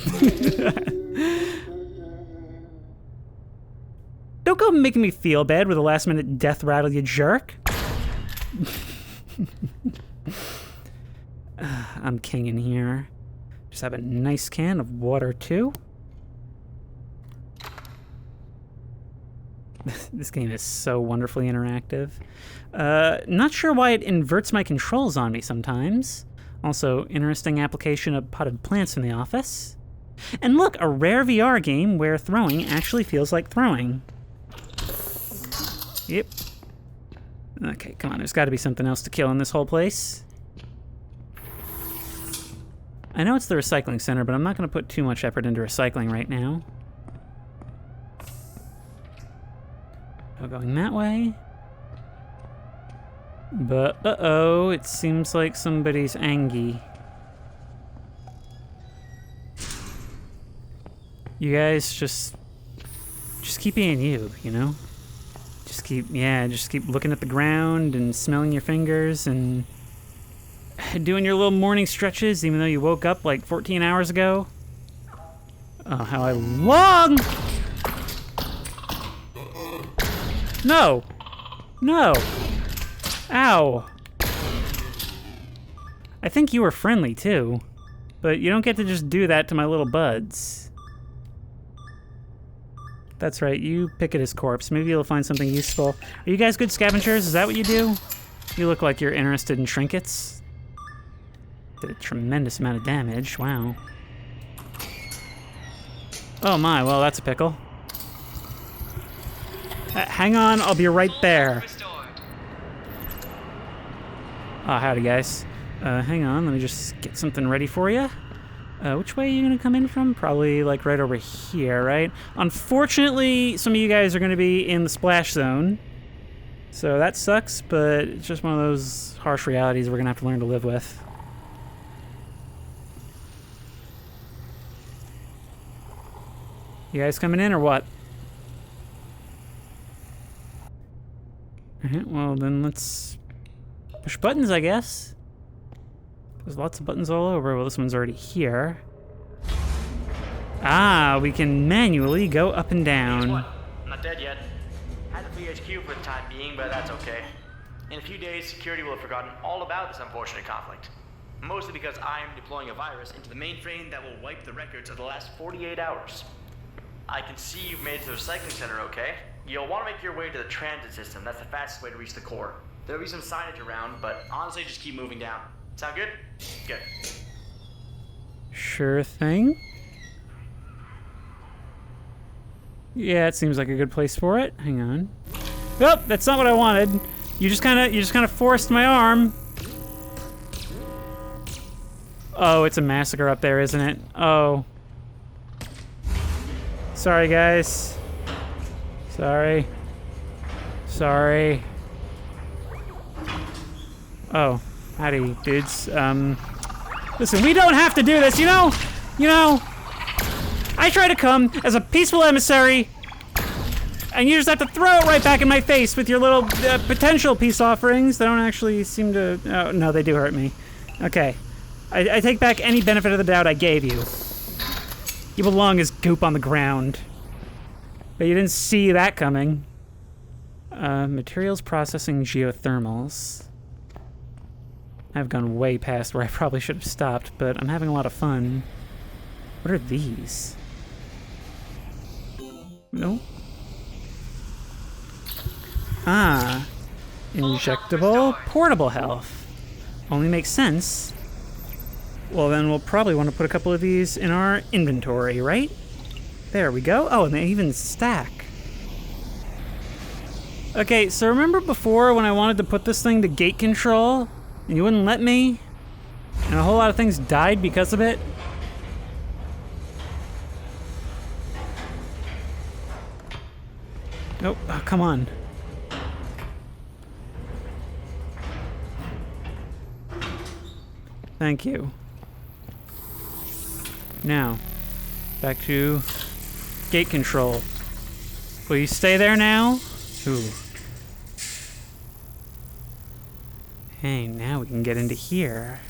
Don't go making me feel bad with a last-minute death rattle, you jerk. I'm king in here. Just have a nice can of water, too. This game is so wonderfully interactive. Not sure why it inverts my controls on me sometimes. Also, interesting application of potted plants in the office. And look, a rare VR game where throwing actually feels like throwing. Yep. Okay, come on, there's gotta be something else to kill in this whole place. I know it's the recycling center, but I'm not gonna put too much effort into recycling right now. Oh, going that way. But, uh-oh, it seems like somebody's angry. You guys just keep being you know? Just keep looking at the ground and smelling your fingers and doing your little morning stretches even though you woke up like 14 hours ago. Oh, how I long! No! No! Ow! I think you were friendly too, but you don't get to just do that to my little buds. That's right, you pick at his corpse. Maybe you'll find something useful. Are you guys good scavengers? Is that what you do? You look like you're interested in trinkets. Did a tremendous amount of damage, wow. Oh my, well that's a pickle. Hang on, I'll be right there. Oh, howdy guys. Hang on, let me just get something ready for you. Which way are you gonna come in from? Probably like right over here, right? Unfortunately, some of you guys are gonna be in the splash zone. So that sucks, but it's just one of those harsh realities we're gonna have to learn to live with. You guys coming in or what? Alright, well then let's push buttons, I guess. There's lots of buttons all over. Well, this one's already here. Ah, we can manually go up and down. Guess what? I'm not dead yet. Had to flee HQ for the time being, but that's okay. In a few days, security will have forgotten all about this unfortunate conflict. Mostly because I am deploying a virus into the mainframe that will wipe the records of the last 48 hours. I can see you've made it to the recycling center, okay? You'll want to make your way to the transit system. That's the fastest way to reach the core. There'll be some signage around, but honestly, just keep moving down. Sound good? Good. Sure thing. Yeah, it seems like a good place for it. Hang on. Nope, that's not what I wanted. You just kind of forced my arm. Oh, it's a massacre up there, isn't it? Oh. Sorry, guys. Sorry. Sorry. Oh. Howdy, dudes. Listen, we don't have to do this, you know? I try to come as a peaceful emissary, and you just have to throw it right back in my face with your little potential peace offerings. They don't actually seem to... Oh, no, they do hurt me. Okay. I take back any benefit of the doubt I gave you. You belong as goop on the ground. But you didn't see that coming. Materials processing geothermals. I've gone way past where I probably should have stopped, but I'm having a lot of fun. What are these? No? Ah. Injectable portable health. Only makes sense. Well, then we'll probably want to put a couple of these in our inventory, right? There we go. Oh, and they even stack. Okay, so remember before when I wanted to put this thing to gate control? And you wouldn't let me? And a whole lot of things died because of it? Nope. Oh, come on. Thank you. Now, back to gate control. Will you stay there now? Ooh. Hey, now we can get into here.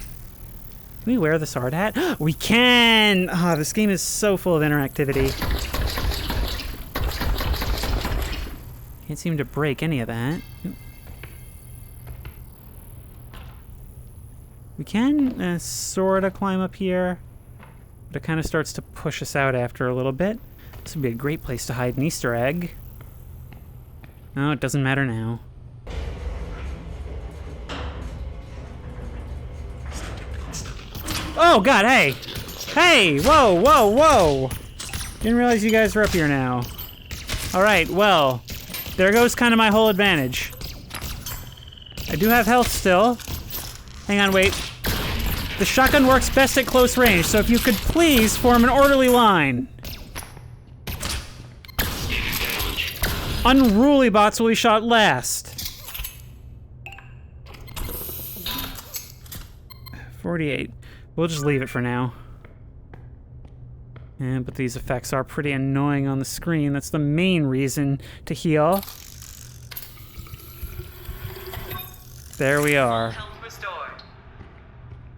Can we wear this hard hat? We can! Ah, this game is so full of interactivity. Can't seem to break any of that. We can sort of climb up here, but it kind of starts to push us out after a little bit. This would be a great place to hide an Easter egg. No, it doesn't matter now. Oh god, hey! Hey! Whoa, whoa, whoa! Didn't realize you guys were up here now. Alright, well, there goes kind of my whole advantage. I do have health still. Hang on, wait. The shotgun works best at close range, so if you could please form an orderly line. Unruly bots will be shot last. 48. We'll just leave it for now. Yeah, but these effects are pretty annoying on the screen. That's the main reason to heal. There we are.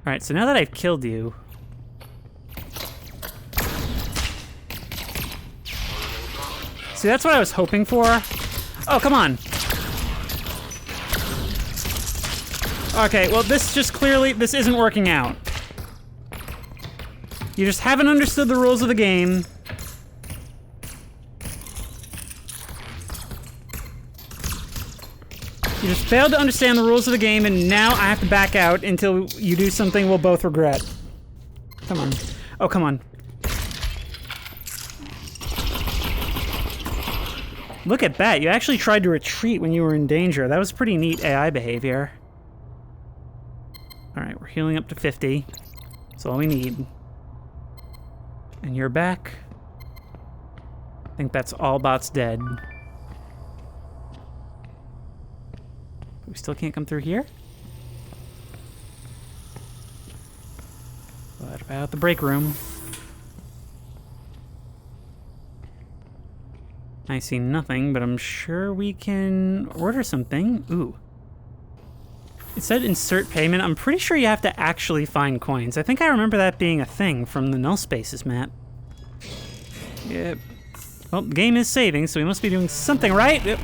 Alright, so now that I've killed you... See, that's what I was hoping for. Oh, come on. Okay, well, this just clearly... This isn't working out. You just haven't understood the rules of the game. You just failed to understand the rules of the game, and now I have to back out until you do something we'll both regret. Come on. Oh, come on. Look at that. You actually tried to retreat when you were in danger. That was pretty neat AI behavior. Alright, we're healing up to 50. That's all we need. And you're back. I think that's all bots dead. We still can't come through here? What about the break room? I see nothing, but I'm sure we can order something. Ooh. It said insert payment. I'm pretty sure you have to actually find coins. I think I remember that being a thing from the Null Spaces map. Yep. Well, the game is saving, so we must be doing something right. Yep.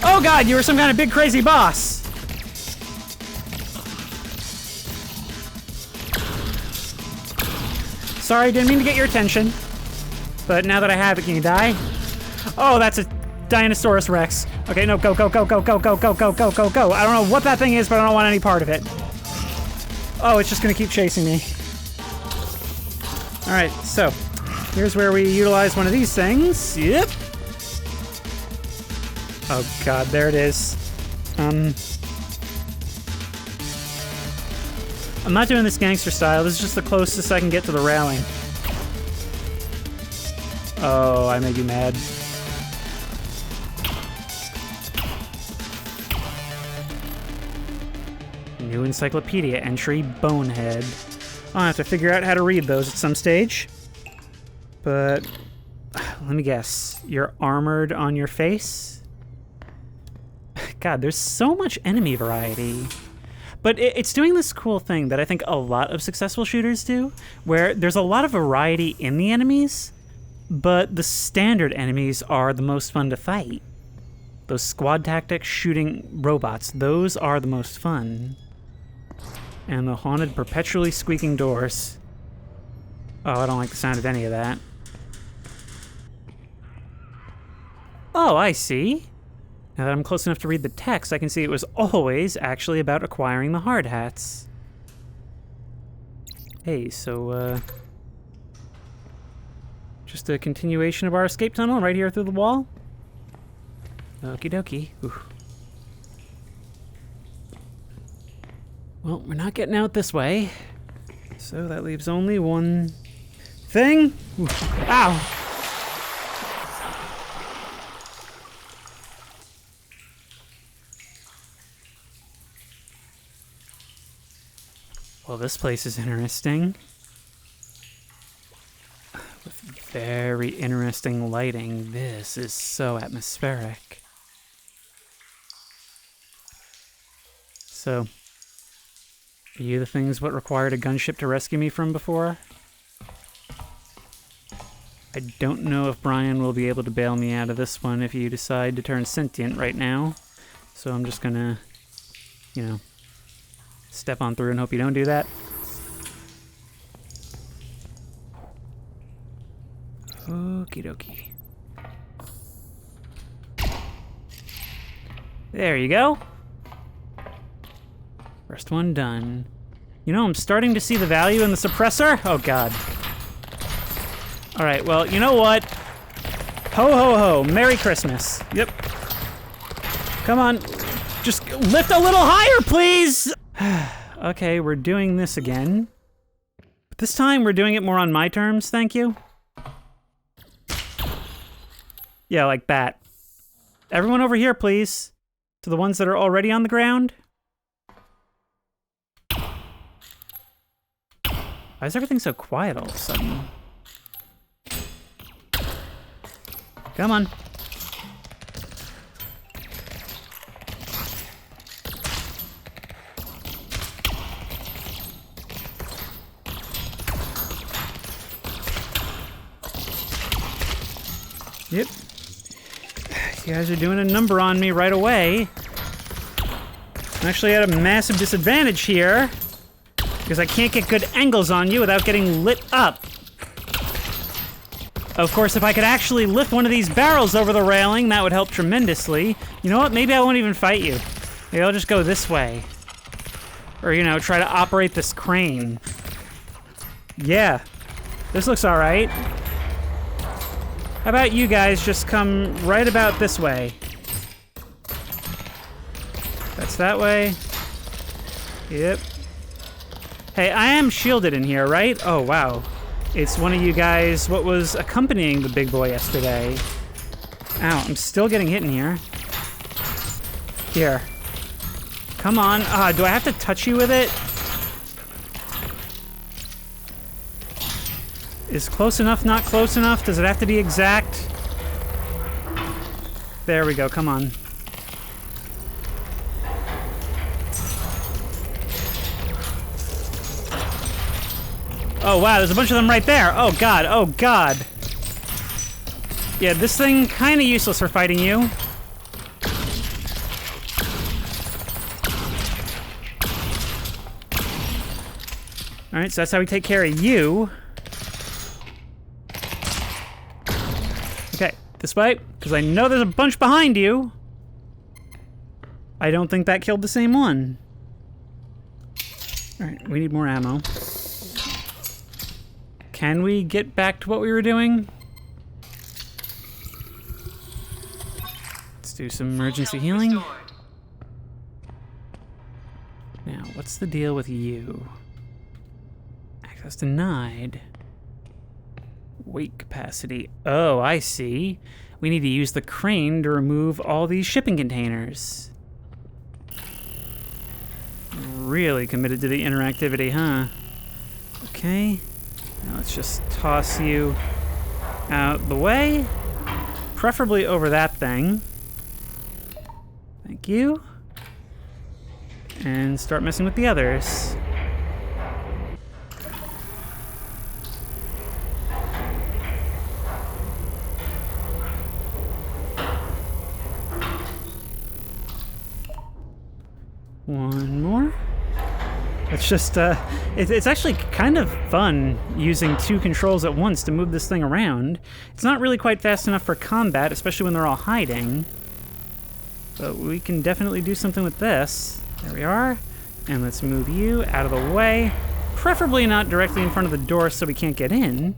Oh god, you were some kind of big crazy boss! Sorry, didn't mean to get your attention. But now that I have it, can you die? Oh, that's a Dinosaurus Rex. Okay, no, go, go, go, go, go, go, go, go, go, go, go. I don't know what that thing is, but I don't want any part of it. Oh, it's just gonna keep chasing me. Alright, so here's where we utilize one of these things. Yep. Oh god, there it is. I'm not doing this gangster style. This is just the closest I can get to the railing. Oh, I made you mad. New encyclopedia entry, Bonehead. I'll have to figure out how to read those at some stage. But let me guess. You're armored on your face? God, there's so much enemy variety. But it's doing this cool thing that I think a lot of successful shooters do, where there's a lot of variety in the enemies, but the standard enemies are the most fun to fight. Those squad tactics shooting robots, those are the most fun. And the haunted, perpetually squeaking doors. Oh, I don't like the sound of any of that. Oh, I see. Now that I'm close enough to read the text, I can see it was always actually about acquiring the hard hats. Hey, so, just a continuation of our escape tunnel right here through the wall? Okie dokie. Ooh. Well, we're not getting out this way. So that leaves only one thing. Ooh. Ow! Well, this place is interesting. With very interesting lighting. This is so atmospheric. So, are you the things what required a gunship to rescue me from before? I don't know if Brian will be able to bail me out of this one if you decide to turn sentient right now. So I'm just gonna, you know, step on through and hope you don't do that. Okie dokie. There you go. First one done. You know, I'm starting to see the value in the suppressor. Oh, God. All right, well, you know what? Ho, ho, ho. Merry Christmas. Yep. Come on. Just lift a little higher, please. Okay, we're doing this again. But this time, we're doing it more on my terms, thank you. Yeah, like that. Everyone over here, please. To the ones that are already on the ground. Why is everything so quiet all of a sudden? Come on. Yep. You guys are doing a number on me right away. I'm actually at a massive disadvantage here because I can't get good angles on you without getting lit up. Of course, if I could actually lift one of these barrels over the railing, that would help tremendously. You know what? Maybe I won't even fight you. Maybe I'll just go this way. Or, you know, try to operate this crane. Yeah. This looks all right. How about you guys just come right about this way? That's that way. Yep. Hey, I am shielded in here, right? Oh, wow. It's one of you guys what was accompanying the big boy yesterday. Ow, I'm still getting hit in here. Here. Come on. Do I have to touch you with it? Is close enough not close enough? Does it have to be exact? There we go, come on. Oh wow, there's a bunch of them right there. Oh god, oh god. Yeah, this thing kinda useless for fighting you. Alright, so that's how we take care of you. Okay, this way, because I know there's a bunch behind you. I don't think that killed the same one. Alright, we need more ammo. Can we get back to what we were doing? Let's do some emergency healing. Now, what's the deal with you? Access denied. Weight capacity. Oh, I see. We need to use the crane to remove all these shipping containers. Really committed to the interactivity, huh? Okay. Now let's just toss you out the way. Preferably over that thing. Thank you. And start messing with the others. One more. It's just, it's actually kind of fun using two controls at once to move this thing around. It's not really quite fast enough for combat, especially when they're all hiding. But we can definitely do something with this. There we are. And let's move you out of the way. Preferably not directly in front of the door so we can't get in.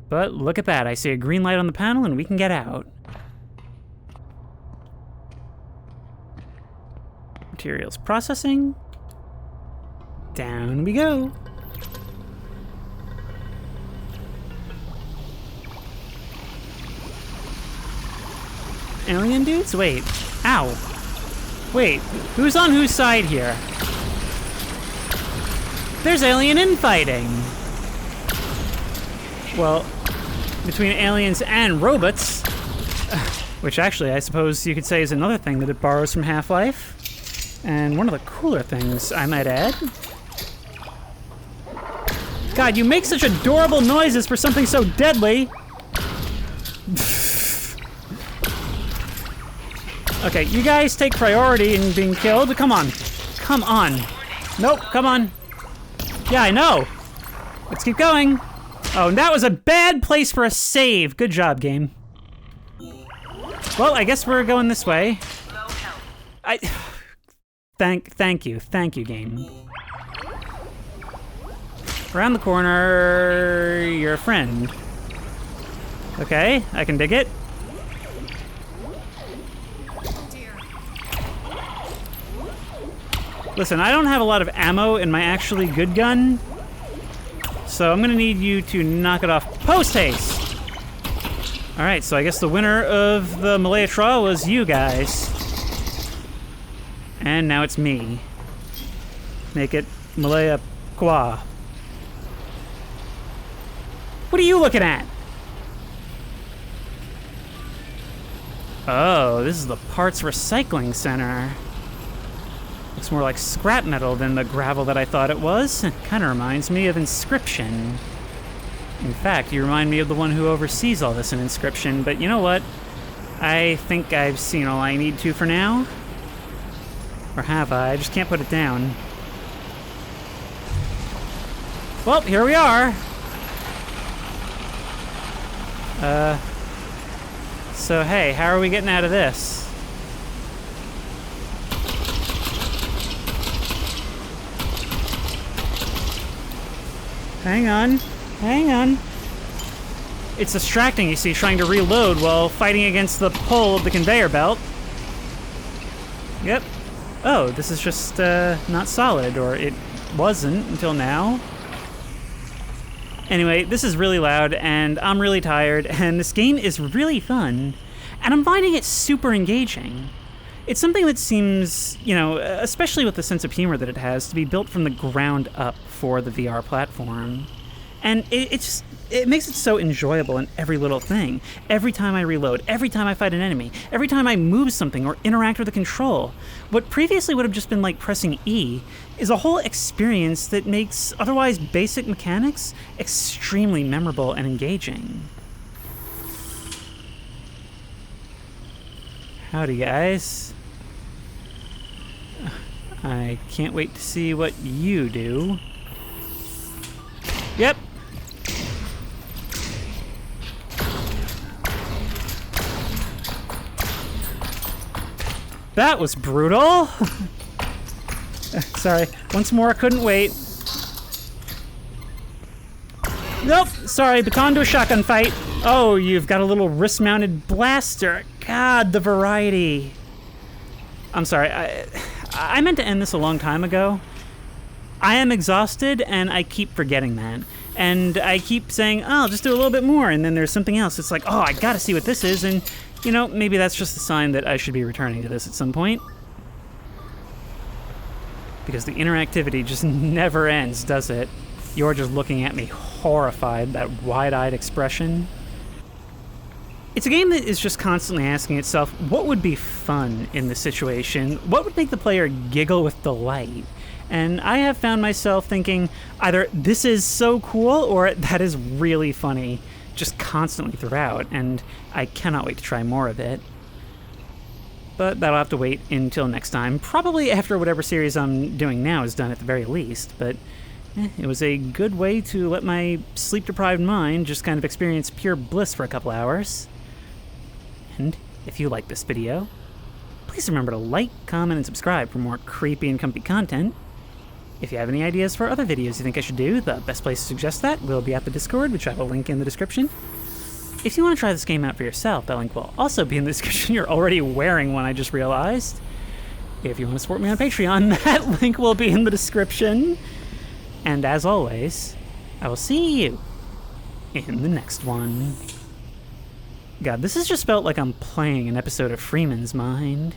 But look at that, I see a green light on the panel and we can get out. Materials processing. Down we go. Alien dudes? Wait. Ow. Wait, who's on whose side here? There's alien infighting. Well, between aliens and robots, which actually I suppose you could say is another thing that it borrows from Half-Life, and one of the cooler things, I might add. God, you make such adorable noises for something so deadly. Okay, you guys take priority in being killed. Come on. Come on. Nope, come on. Yeah, I know. Let's keep going. Oh, that was a bad place for a save. Good job, game. Well, I guess we're going this way. Thank you, game. Around the corner, you're a friend. Okay, I can dig it. Listen, I don't have a lot of ammo in my actually good gun, so I'm gonna need you to knock it off post-haste. All right, so I guess the winner of the Malaya trial was you guys. And now it's me. Make it Malaya Qua. What are you looking at? Oh, this is the parts recycling center. Looks more like scrap metal than the gravel that I thought it was. Kind of reminds me of Inscription. In fact, you remind me of the one who oversees all this in Inscription, but you know what? I think I've seen all I need to for now. Or have I? I just can't put it down. Well, here we are. So hey, how are we getting out of this? Hang on. It's distracting, you see, trying to reload while fighting against the pull of the conveyor belt. Yep. Oh, this is just, not solid, or it wasn't until now. Anyway, this is really loud, and I'm really tired, and this game is really fun, and I'm finding it super engaging. It's something that seems, you know, especially with the sense of humor that it has, to be built from the ground up for the VR platform. And it makes it so enjoyable in every little thing. Every time I reload, every time I fight an enemy, every time I move something or interact with a control, what previously would have just been like pressing E is a whole experience that makes otherwise basic mechanics extremely memorable and engaging. Howdy, guys. I can't wait to see what you do. Yep. That was brutal. Sorry, once more, couldn't wait. Nope, sorry, baton to a shotgun fight. Oh, you've got a little wrist-mounted blaster. God, the variety. I'm sorry, I meant to end this a long time ago. I am exhausted, and I keep forgetting that. And I keep saying, oh, I'll just do a little bit more, and then there's something else. It's like, oh, I gotta see what this is, and, you know, maybe that's just a sign that I should be returning to this at some point. Because the interactivity just never ends, does it? You're just looking at me horrified, that wide-eyed expression. It's a game that is just constantly asking itself, what would be fun in this situation? What would make the player giggle with delight? And I have found myself thinking either this is so cool or that is really funny, just constantly throughout, and I cannot wait to try more of it. But that'll have to wait until next time, probably after whatever series I'm doing now is done at the very least, but it was a good way to let my sleep-deprived mind just kind of experience pure bliss for a couple hours. And if you like this video, please remember to like, comment, and subscribe for more creepy and comfy content. If you have any ideas for other videos you think I should do, the best place to suggest that will be at the Discord, which I will link in the description. If you want to try this game out for yourself, that link will also be in the description. You're already wearing one, I just realized. If you want to support me on Patreon, that link will be in the description. And as always, I will see you in the next one. God, this has just felt like I'm playing an episode of Freeman's Mind.